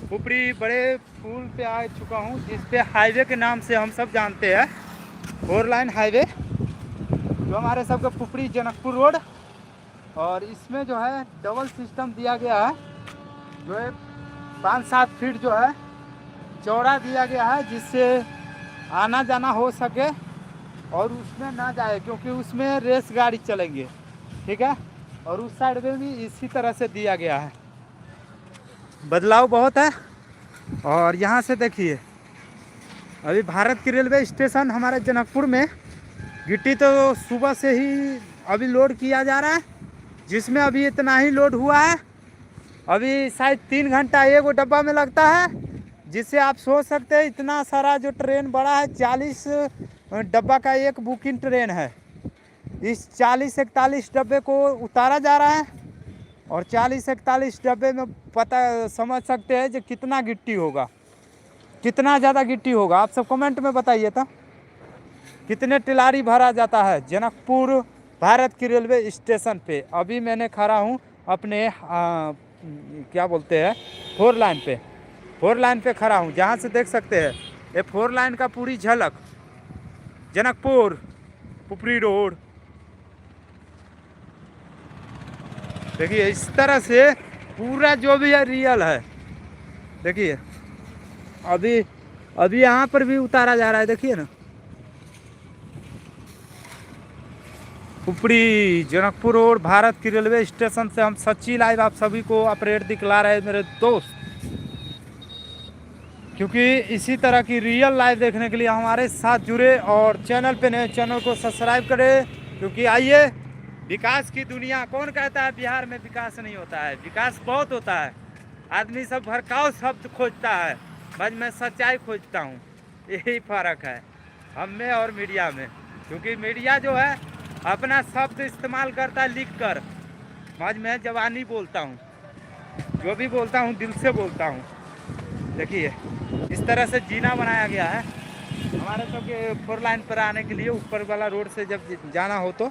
पुपरी बड़े पुल पे आ चुका हूँ, जिस पे हाईवे के नाम से हम सब जानते हैं, 4 लाइन हाईवे जो हमारे सबका पुपरी जनकपुर रोड। और इसमें जो है डबल सिस्टम दिया गया है, जो है 5-7 फीट जो है चौड़ा दिया गया है, जिससे आना जाना हो सके और उसमें ना जाए, क्योंकि उसमें रेस गाड़ी चलेंगे, ठीक है। और उस साइड में भी इसी तरह से दिया गया है। बदलाव बहुत है। और यहाँ से देखिए अभी भारत की रेलवे स्टेशन हमारे जनकपुर में गिट्टी तो सुबह से ही अभी लोड किया जा रहा है, जिसमें अभी इतना ही लोड हुआ है। अभी शायद 3 घंटा एक डब्बा में लगता है, जिससे आप सोच सकते हैं इतना सारा जो ट्रेन बड़ा है, 40 डब्बा का एक बुकिंग ट्रेन है। इस 40-41 डब्बे को उतारा जा रहा है और 40-41 डब्बे में पता समझ सकते हैं जो कितना गिट्टी होगा, कितना ज़्यादा गिट्टी होगा। आप सब कमेंट में बताइए तो कितने टिलारी भरा जाता है जनकपुर भारत की रेलवे स्टेशन पे। अभी मैंने खड़ा हूँ अपने क्या बोलते हैं 4 लाइन पे, 4 लाइन पे खड़ा हूँ, जहाँ से देख सकते हैं ये 4 लाइन का पूरी झलक जनकपुर पुपरी रोड। देखिए इस तरह से पूरा जो भी है रियल है। देखिए अभी यहाँ पर भी उतारा जा रहा है, देखिए ना। पुपरी जनकपुर रोड भारत की रेलवे स्टेशन से हम सच्ची लाइव आप सभी को अपडेट दिखला रहे हैं मेरे दोस्त, क्योंकि इसी तरह की रियल लाइव देखने के लिए हमारे साथ जुड़े और चैनल पे नए चैनल को सब्सक्राइब करें। क्योंकि आइए विकास की दुनिया, कौन कहता है बिहार में विकास नहीं होता है? विकास बहुत होता है। आदमी सब भड़काऊ शब्द खोजता है, बस मैं सच्चाई खोजता हूँ। यही फ़र्क है हम में और मीडिया में, क्योंकि मीडिया जो है अपना शब्द इस्तेमाल करता है लिख कर, आज मैं जवानी बोलता हूँ, जो भी बोलता हूँ दिल से बोलता हूँ। देखिए इस तरह से जीना बनाया गया है हमारे सबके 4 लाइन पर आने के लिए, ऊपर वाला रोड से जब जाना हो तो।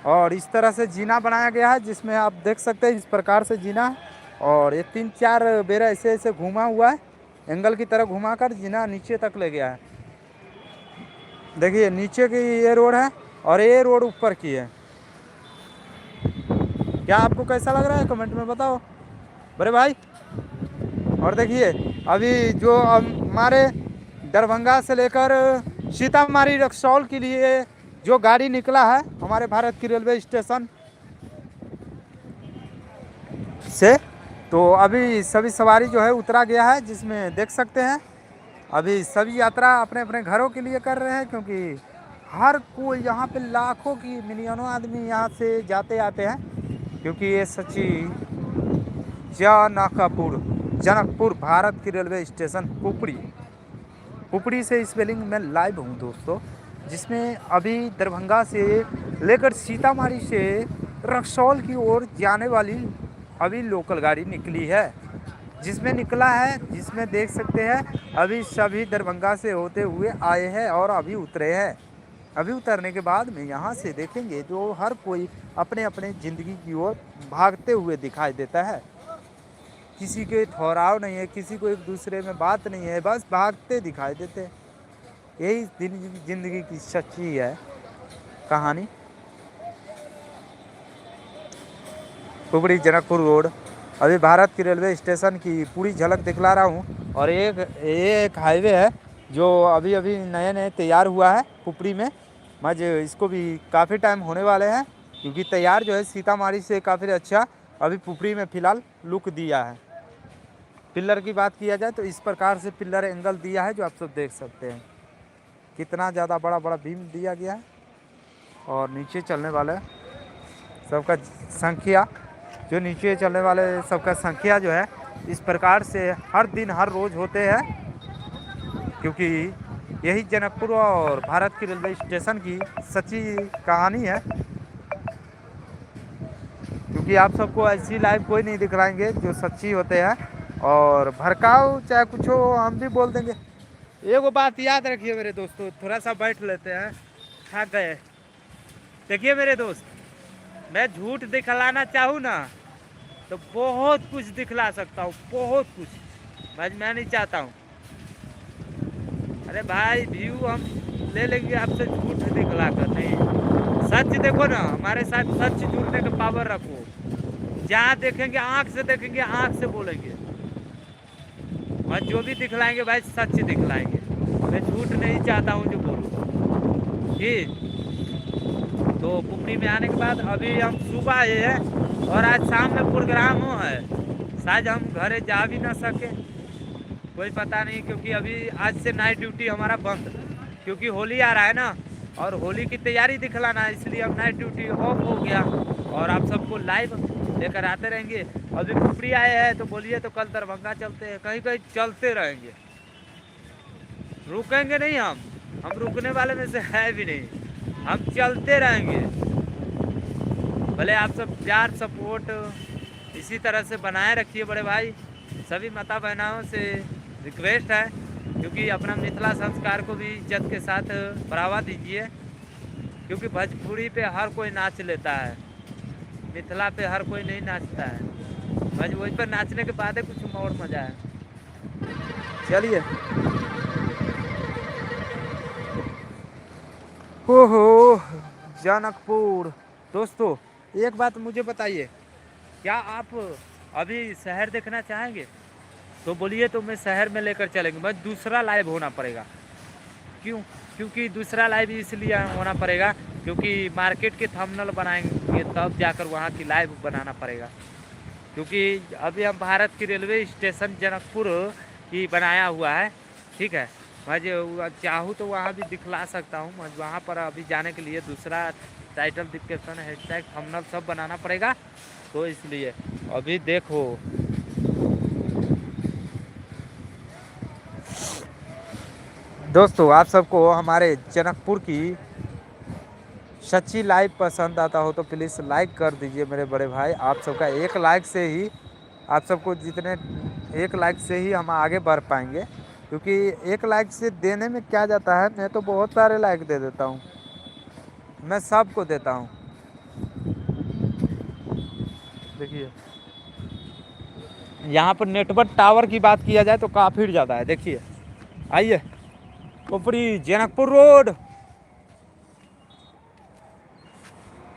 और इस तरह से जीना बनाया गया है, जिसमें आप देख सकते हैं इस प्रकार से जीना। और ये 3-4 बेर ऐसे ऐसे घुमा हुआ है, एंगल की तरह घुमाकर जीना नीचे तक ले गया है। देखिए नीचे की ये रोड है और ये रोड ऊपर की है। क्या आपको कैसा लग रहा है कमेंट में बताओ बड़े भाई। और देखिए अभी जो हमारे दरभंगा से लेकर सीतामढ़ी रक्सौल के लिए जो गाड़ी निकला है हमारे भारत की रेलवे स्टेशन से, तो अभी सभी सवारी जो है उतरा गया है, जिसमें देख सकते हैं अभी सभी यात्रा अपने अपने घरों के लिए कर रहे हैं। क्योंकि हर कोई यहाँ पे लाखों की मिलियनों आदमी यहाँ से जाते आते हैं, क्योंकि ये सच्ची जनकपुर भारत की रेलवे स्टेशन पुपरी से स्पेलिंग में लाइव हूँ दोस्तों, जिसमें अभी दरभंगा से लेकर सीतामढ़ी से रक्सौल की ओर जाने वाली अभी लोकल गाड़ी निकली है, जिसमें निकला है, जिसमें देख सकते हैं अभी सभी दरभंगा से होते हुए आए हैं और अभी उतरे हैं। अभी उतरने के बाद में यहाँ से देखेंगे जो हर कोई अपने अपने ज़िंदगी की ओर भागते हुए दिखाई देता है। किसी के ठहराव नहीं है, किसी को एक दूसरे में बात नहीं है, बस भागते दिखाई देते हैं। यही ज़िंदगी की सच्ची है कहानी। कुबड़ी जनकपुर रोड, अभी भारत की रेलवे स्टेशन की पूरी झलक दिखला रहा हूँ। और एक हाईवे है जो अभी अभी नए नए तैयार हुआ है कुपड़ी में। मज इसको भी काफ़ी टाइम होने वाले हैं, क्योंकि तैयार जो है सीतामढ़ी से काफ़ी अच्छा अभी पुपड़ी में फ़िलहाल लुक दिया है। पिलर की बात किया जाए तो इस प्रकार से पिलर एंगल दिया है जो आप सब देख सकते हैं। कितना ज़्यादा बड़ा बड़ा बीम दिया गया है। और नीचे चलने वाले सबका संख्या, जो नीचे चलने वाले सबका संख्या जो है इस प्रकार से हर दिन हर रोज़ होते हैं, क्योंकि यही जनकपुर और भारत की रेलवे स्टेशन की सच्ची कहानी है। क्योंकि आप सबको ऐसी लाइव कोई नहीं दिखलाएंगे जो सच्ची होते हैं। और भड़काओ चाहे कुछ हो हम भी बोल देंगे। एगो बात याद रखिए मेरे दोस्तों, थोड़ा सा बैठ लेते हैं, थक गए। देखिए मेरे दोस्त, मैं झूठ दिखलाना चाहूँ ना तो बहुत कुछ दिखला सकता हूँ, बहुत कुछ। मैं नहीं चाहता हूँ, अरे भाई व्यू हम ले लेंगे आपसे झूठ दिखला कर नहीं। सच देखो ना, हमारे साथ सच जुड़ने का पावर रखो। जहाँ देखेंगे आँख से देखेंगे, आँख से बोलेंगे, और जो भी दिखलाएंगे भाई सच दिखलाएंगे। मैं झूठ नहीं चाहता हूँ जो बोलूँ। ठीक, तो पुपड़ी में आने के बाद अभी हम सुबह आए हैं और आज शाम में प्रोग्राम हो है। शायद हम घरे जा भी ना सके, कोई पता नहीं, क्योंकि अभी आज से नाइट ड्यूटी हमारा बंद, क्योंकि होली आ रहा है ना और होली की तैयारी दिखलाना है, इसलिए अब नाइट ड्यूटी ऑफ हो गया। और आप सबको लाइव लेकर आते रहेंगे। अभी पुपड़ी आए हैं तो बोलिए तो कल दरभंगा चलते हैं, कहीं कहीं चलते रहेंगे, रुकेंगे नहीं। हम रुकने वाले में से है भी नहीं, हम चलते रहेंगे। भले आप सब प्यार सपोर्ट इसी तरह से बनाए रखिए बड़े भाई। सभी माता बहनाओं से रिक्वेस्ट है, क्योंकि अपना मिथिला संस्कार को भी इज्जत के साथ बढ़ावा दीजिए, क्योंकि भोजपुरी पे हर कोई नाच लेता है, मिथिला पे हर कोई नहीं नाचता है। भोजपुरी पर नाचने के बाद कुछ और मजा है। चलिए, ओहो जनकपुर। दोस्तों एक बात मुझे बताइए, क्या आप अभी शहर देखना चाहेंगे? तो बोलिए तो मैं शहर में लेकर चलेंगे, बस दूसरा लाइव होना पड़ेगा। क्यों? क्योंकि दूसरा लाइव इसलिए होना पड़ेगा क्योंकि मार्केट के थंबनेल बनाएंगे तब जाकर वहाँ की लाइव बनाना पड़ेगा। क्योंकि अभी हम भारत की रेलवे स्टेशन जनकपुर की बनाया हुआ है, ठीक है। मैं चाहूँ तो वहाँ भी दिखला सकता हूँ। मैं वहाँ पर अभी जाने के लिए दूसरा टाइटल डिस्क्रिप्शन हैशटैग थंबनेल सब बनाना पड़ेगा, तो इसलिए अभी देखो। दोस्तों आप सबको हमारे जनकपुर की सच्ची लाइव पसंद आता हो तो प्लीज़ लाइक कर दीजिए मेरे बड़े भाई। आप सबका एक लाइक से ही, आप सबको जितने एक लाइक से ही हम आगे बढ़ पाएंगे, क्योंकि एक लाइक से देने में क्या जाता है, मैं तो बहुत सारे लाइक दे देता हूँ, मैं सबको देता हूँ। देखिए यहाँ पर नेटवर्क टावर की बात किया जाए तो काफ़ी ज़्यादा है। देखिए आइए, पुपड़ी जनकपुर रोड,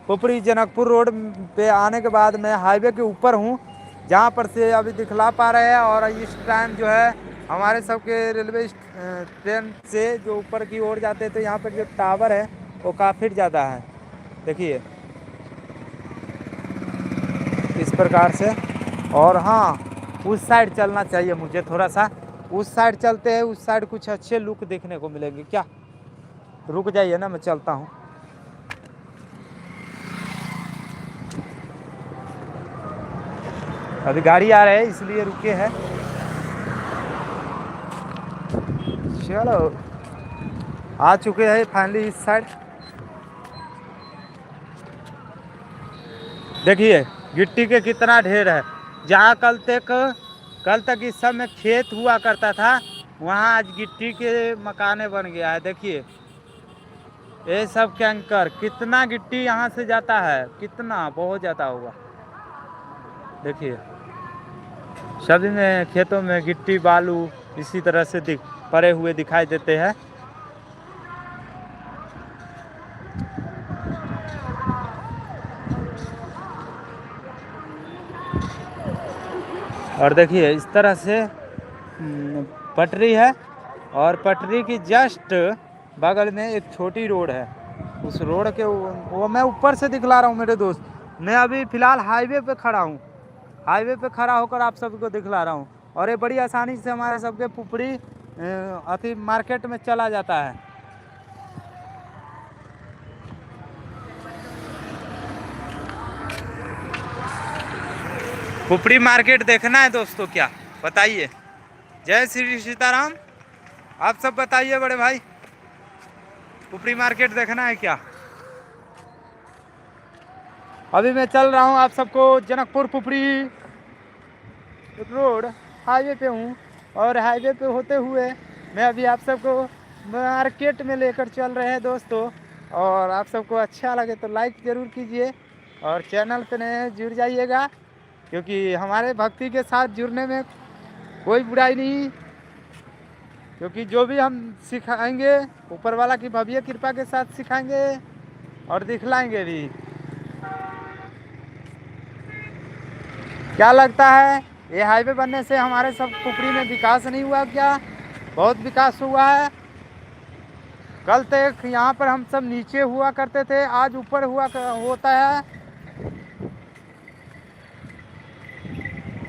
पुपड़ी जनकपुर रोड पे आने के बाद मैं हाईवे के ऊपर हूँ, जहाँ पर से अभी दिखला पा रहे हैं। और इस टाइम जो है हमारे सबके रेलवे ट्रेन से जो ऊपर की ओर जाते हैं तो यहाँ पर जो टावर है वो काफ़ी ज़्यादा है। देखिए इस प्रकार से। और हाँ, उस साइड चलना चाहिए मुझे, थोड़ा सा उस साइड चलते हैं, उस साइड कुछ अच्छे लुक देखने को मिलेंगे। क्या रुक जाइए ना, मैं चलता हूँ। अभी गाड़ी आ रही है इसलिए रुके हैं। चलो आ चुके हैं फाइनली इस साइड। देखिए गिट्टी के कितना ढेर है। जहाँ कल तक इस सब में खेत हुआ करता था, वहाँ आज गिट्टी के मकाने बन गया है। देखिए ये सब कैंकर, कितना गिट्टी यहाँ से जाता है, कितना, बहुत ज़्यादा होगा। देखिए सभी में खेतों में गिट्टी बालू इसी तरह से पड़े हुए दिखाई देते हैं। और देखिए इस तरह से पटरी है और पटरी की जस्ट बगल में एक छोटी रोड है। उस रोड के वो मैं ऊपर से दिखला रहा हूँ मेरे दोस्त। मैं अभी फ़िलहाल हाईवे पे खड़ा हूँ, हाईवे पे खड़ा होकर आप सबको दिखला रहा हूँ। और ये बड़ी आसानी से हमारे सबके पुपड़ी अति मार्केट में चला जाता है। पुपड़ी मार्केट देखना है दोस्तों, क्या बताइए? जय श्री सीताराम। आप सब बताइए बड़े भाई, पुपड़ी मार्केट देखना है क्या? अभी मैं चल रहा हूँ आप सबको जनकपुर पुपड़ी रोड हाईवे पे हूँ। और हाईवे पे होते हुए मैं अभी आप सबको मार्केट में लेकर चल रहे हैं दोस्तों। और आप सबको अच्छा लगे तो लाइक ज़रूर कीजिए और चैनल पे नए जुड़ जाइएगा, क्योंकि हमारे भक्ति के साथ जुड़ने में कोई बुराई नहीं। क्योंकि जो भी हम सिखाएंगे ऊपर वाला की भव्य कृपा के साथ सिखाएंगे और दिखलाएंगे भी। क्या लगता है ये हाईवे बनने से हमारे सब पुपड़ी में विकास नहीं हुआ क्या? बहुत विकास हुआ है। कल तक यहाँ पर हम सब नीचे हुआ करते थे, आज ऊपर होता है।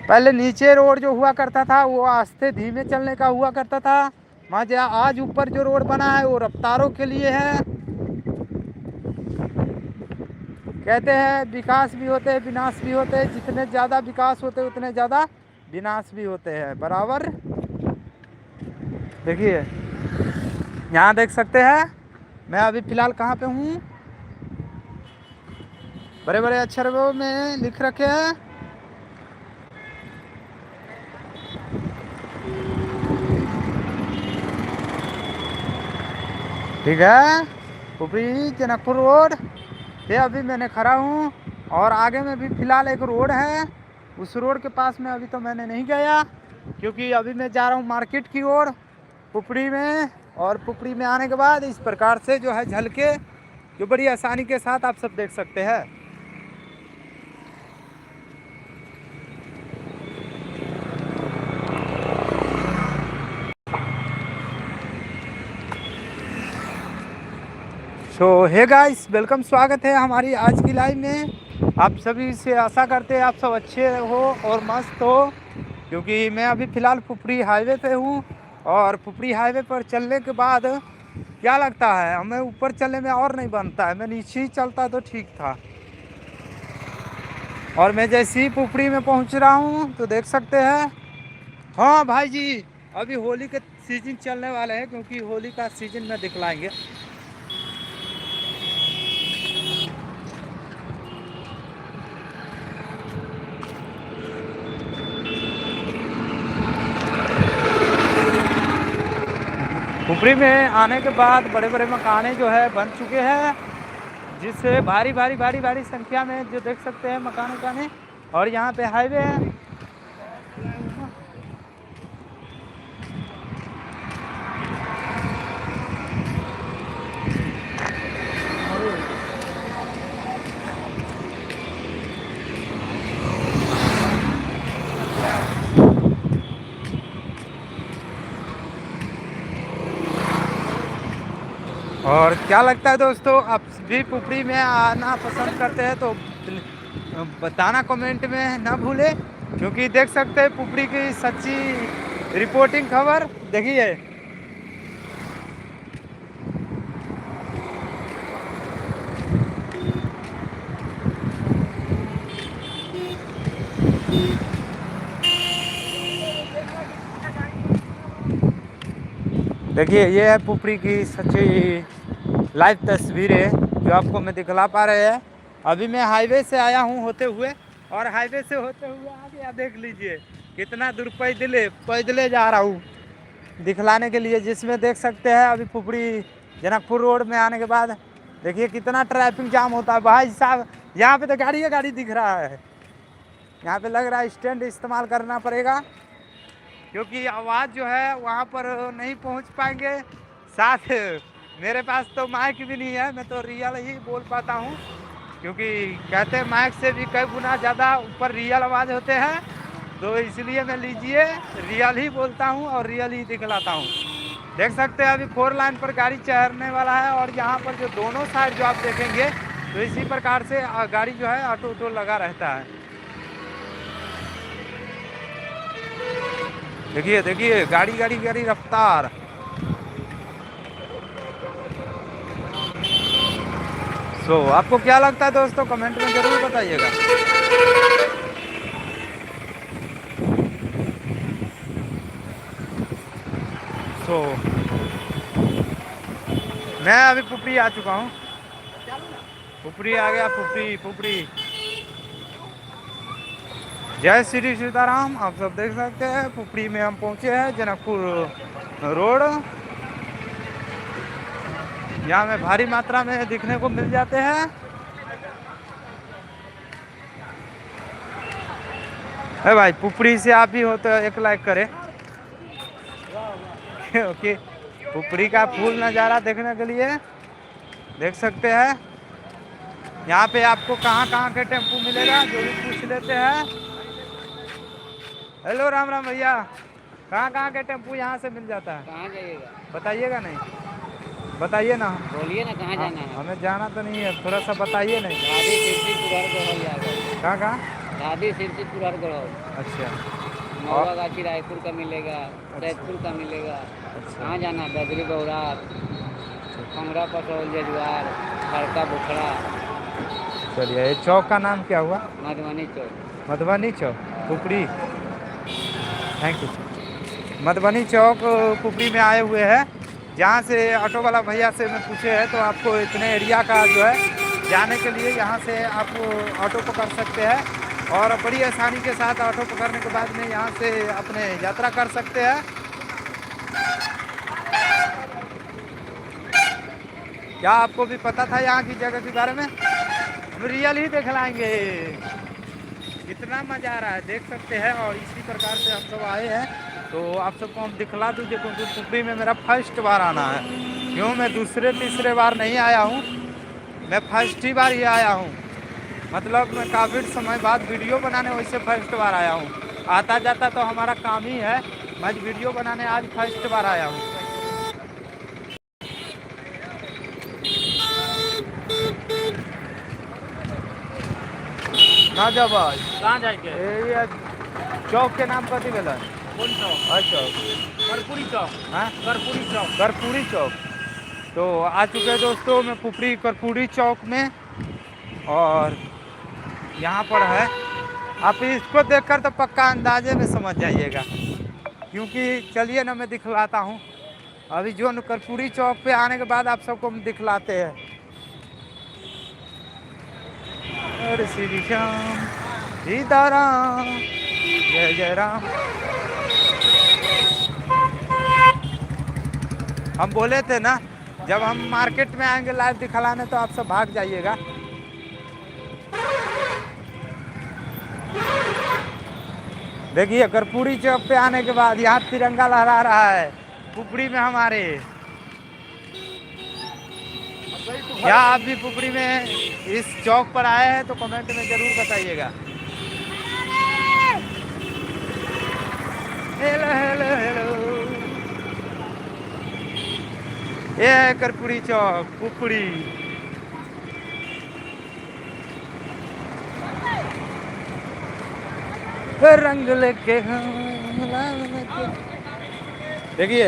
पहले नीचे रोड जो हुआ करता था वो आस्ते धीमे चलने का हुआ करता था। आज ऊपर जो रोड बना है वो रफ्तारों के लिए है। कहते हैं विकास भी होते हैं विनाश भी होते हैं, जितने ज़्यादा विकास होते हैं उतने ज़्यादा विनाश भी होते हैं, बराबर। देखिए यहाँ देख सकते हैं मैं अभी फ़िलहाल कहाँ पे हूँ। बड़े बड़े अक्षरों में लिख रखे हैं। ठीक है, पुपड़ी जनकपुर रोड पे अभी मैंने खड़ा हूँ। और आगे में भी फ़िलहाल एक रोड है, उस रोड के पास में अभी तो मैंने नहीं गया, क्योंकि अभी मैं जा रहा हूँ मार्केट की ओर पुपड़ी में। और पुपड़ी में आने के बाद इस प्रकार से जो है झलके, जो बड़ी आसानी के साथ आप सब देख सकते हैं। तो हे गाइस, वेलकम, स्वागत है हमारी आज की लाइव में। आप सभी से आशा करते हैं आप सब अच्छे हो और मस्त हो, क्योंकि मैं अभी फ़िलहाल पुपड़ी हाईवे पे हूँ। और पुपड़ी हाईवे पर चलने के बाद क्या लगता है, हमें ऊपर चलने में और नहीं बनता है। मैं नीचे ही चलता तो ठीक था। और मैं जैसे ही पुपड़ी में पहुँच रहा हूँ तो देख सकते हैं। हाँ भाई जी, अभी होली के सीजन चलने वाले हैं, क्योंकि होली का सीजन में दिखलाएंगे। पुपड़ी में आने के बाद बड़े बड़े मकाने जो है बन चुके हैं, जिससे भारी संख्या में जो देख सकते हैं मकान उकाने। और यहाँ पे हाईवे है। और क्या लगता है दोस्तों, आप भी पुपड़ी में आना पसंद करते हैं तो बताना कमेंट में ना भूले, क्योंकि देख सकते हैं पुपड़ी की सच्ची रिपोर्टिंग खबर। देखिए देखिए ये है पुपड़ी की सच्ची लाइव तस्वीरें जो आपको मैं दिखला पा रहे हैं। अभी मैं हाईवे से आया हूँ होते हुए, और हाईवे से होते हुए आ गया, देख लीजिए कितना दूर पैदले जा रहा हूँ दिखलाने के लिए, जिसमें देख सकते हैं अभी पुपड़ी जनकपुर रोड में आने के बाद देखिए कितना ट्रैफिक जाम होता है भाई साहब। यहाँ पे तो गाड़ी दिख रहा है, यहाँ पे लग रहा है स्टैंड इस्तेमाल करना पड़ेगा, क्योंकि आवाज़ जो है वहाँ पर नहीं पहुँच पाएंगे। साथ मेरे पास तो माइक भी नहीं है, मैं तो रियल ही बोल पाता हूँ, क्योंकि कहते हैं माइक से भी कई गुना ज़्यादा ऊपर रियल आवाज़ होते हैं, तो इसलिए मैं लीजिए रियल ही बोलता हूँ और रियल ही दिखलाता हूँ। देख सकते हैं अभी 4 लाइन पर गाड़ी चढ़ने वाला है, और यहाँ पर जो दोनों साइड जो आप देखेंगे तो इसी प्रकार से गाड़ी जो है ऑटो लगा रहता है। देखिए गाड़ी रफ्तार। आपको क्या लगता है दोस्तों, कमेंट में जरूर बताइएगा। मैं अभी पुपड़ी आ चुका हूँ, पुपड़ी आ गया, पुपड़ी। जय श्री सीताराम। आप सब देख सकते हैं पुपड़ी में हम पहुँचे हैं, जनकपुर रोड। यहाँ में भारी मात्रा में दिखने को मिल जाते हैं। है भाई, पुपड़ी से आप भी हो तो एक लाइक करें, क्योंकि पुपड़ी का फुल नज़ारा देखने के लिए देख सकते हैं। यहाँ पे आपको कहाँ के टेम्पू मिलेगा जो भी पूछ लेते हैं। हेलो राम भैया, कहाँ के टेम्पू यहाँ से मिल जाता है? कहाँ जाइएगा? बताइएगा नहीं, बताइए ना, बोलिए ना कहाँ जाना है? हमें जाना तो नहीं है, थोड़ा सा बताइए नहीं। दादी सिरसीपुर हर कहाँ? दादी सिरसीपुर हर गढ़। अच्छा, मौवा गाछी रायपुर का मिलेगा, सैदपुर का मिलेगा। कहाँ जाना? बदरी बहुरात, पंगरा पसौल, जजुआर, खड़का बुखड़ा। चलिए, ये चौक का नाम क्या हुआ? मधुबनी चौक, पुपड़ी। Thank you. मधुबनी चौक पुपड़ी में आए हुए हैं, जहाँ से ऑटो वाला भैया से मैं पूछे है, तो आपको इतने एरिया का जो है जाने के लिए यहाँ से आप ऑटो पकड़ सकते हैं, और बड़ी आसानी के साथ ऑटो पकड़ने के बाद में यहाँ से अपने यात्रा कर सकते हैं। क्या आपको भी पता था यहाँ की जगह के बारे में? हम रियल ही दिखलाएंगे, कितना मज़ा आ रहा है देख सकते हैं। और इसी प्रकार से हम सब आए हैं, तो आप सबको हम दिखला दीजिए, क्योंकि पुपड़ी में मेरा फर्स्ट बार आना है। क्यों, मैं दूसरे तीसरे बार नहीं आया हूँ, मैं फर्स्ट ही बार ही आया हूँ। मतलब मैं काफ़ी समय बाद वीडियो बनाने वैसे फर्स्ट बार आया हूँ। आता जाता तो हमारा काम ही है, मैं वीडियो बनाने आज फर्स्ट बार आया हूँ। ना जब कहाँ जाएंगे? ये चौक के नाम कथी भेल? कौन चौक? अच्छा, कर्पूरी चौक। हाँ, कर्पूरी चौक। तो आ चुके हैं दोस्तों, मैं पुपड़ी कर्पूरी चौक में, और यहाँ पर है। आप इसको देखकर तो पक्का अंदाजे में समझ जाइएगा, क्योंकि चलिए ना मैं दिखलाता हूँ। अभी जो कर्पूरी चौक पे आने के बाद आप सबको हम दिखलाते हैं। अरे श्री श्याम सीताराम, जय जय राम। हम बोले थे ना, जब हम मार्केट में आएंगे लाइव दिखलाने, तो आप सब भाग जाइएगा। देखिए, कर्पूरी चौक पे आने के बाद यहाँ तिरंगा लहरा रहा है पुपड़ी में हमारे। क्या आप भी पुपड़ी में इस चौक पर आए हैं तो कमेंट में जरूर बताइएगा। हेलो हेलो हेलो, ये है कर्पूरी चौक पुपड़ी। रंग लेके देखिए,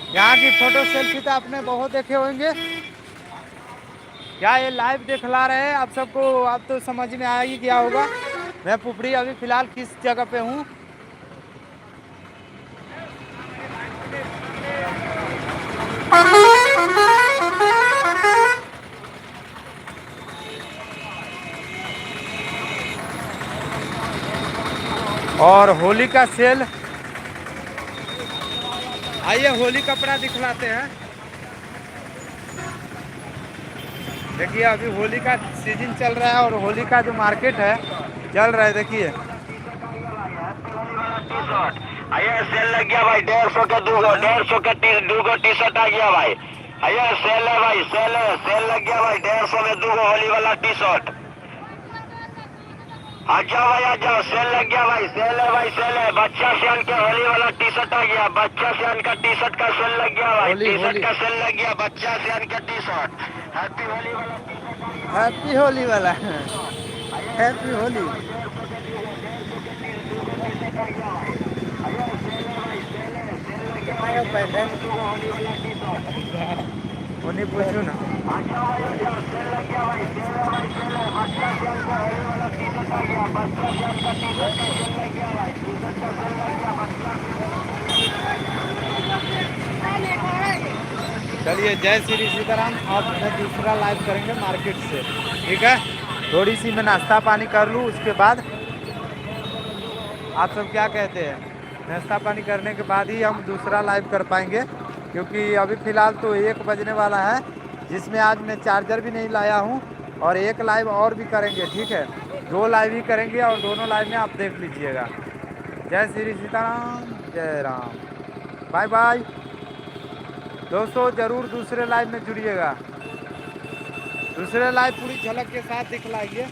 यहाँ की फोटो सेल्फी तो आपने बहुत देखे होंगे। क्या ये लाइव दिखला रहे हैं आप सबको? आप तो समझ में आ ही गया होगा मैं पुपड़ी अभी फिलहाल किस जगह पे हूँ। और होली का सेल। आइए होली कपड़ा दिखलाते हैं। देखिए अभी होली का सीजन चल रहा है और होली का जो मार्केट है चल रहा है। देखिए आइए सेल लग गया भाई, 150 के 150 के 2 टी शर्ट आ गया भाई। आइए सेल है भाई, सेल लग गया भाई, 150 में 2 होली वाला टी शर्ट। आ जाओ भाई आ जाओ, सेल लग गया भाई, सेल है भाई, सेल है। बच्चा सियान के होली वाला टी शर्ट आ गया, बच्चा सियान का टी शर्ट का सेल लग गया भाई, टी शर्ट का सेल लग गया, बच्चा सियान का टी शर्ट। हैप्पी होली वाला, हैप्पी होली वाला, हैप्पी होली। उन्हीं पूछू ना। चलिए जय श्री सीताराम। अब मैं दूसरा लाइव करेंगे मार्केट से, ठीक है। थोड़ी सी मैं नाश्ता पानी कर लूँ, उसके बाद आप सब क्या कहते हैं, नाश्ता पानी करने के बाद ही हम दूसरा लाइव कर पाएंगे, क्योंकि अभी फ़िलहाल तो 1 बजने वाला है, जिसमें आज मैं चार्जर भी नहीं लाया हूँ। और एक लाइव और भी करेंगे, ठीक है। 2 लाइव ही करेंगे और दोनों लाइव में आप देख लीजिएगा। जय श्री सीताराम, जय राम, बाय बाय दोस्तों। ज़रूर दूसरे लाइव में जुड़िएगा, दूसरे लाइव पूरी झलक के साथ दिखलाइए।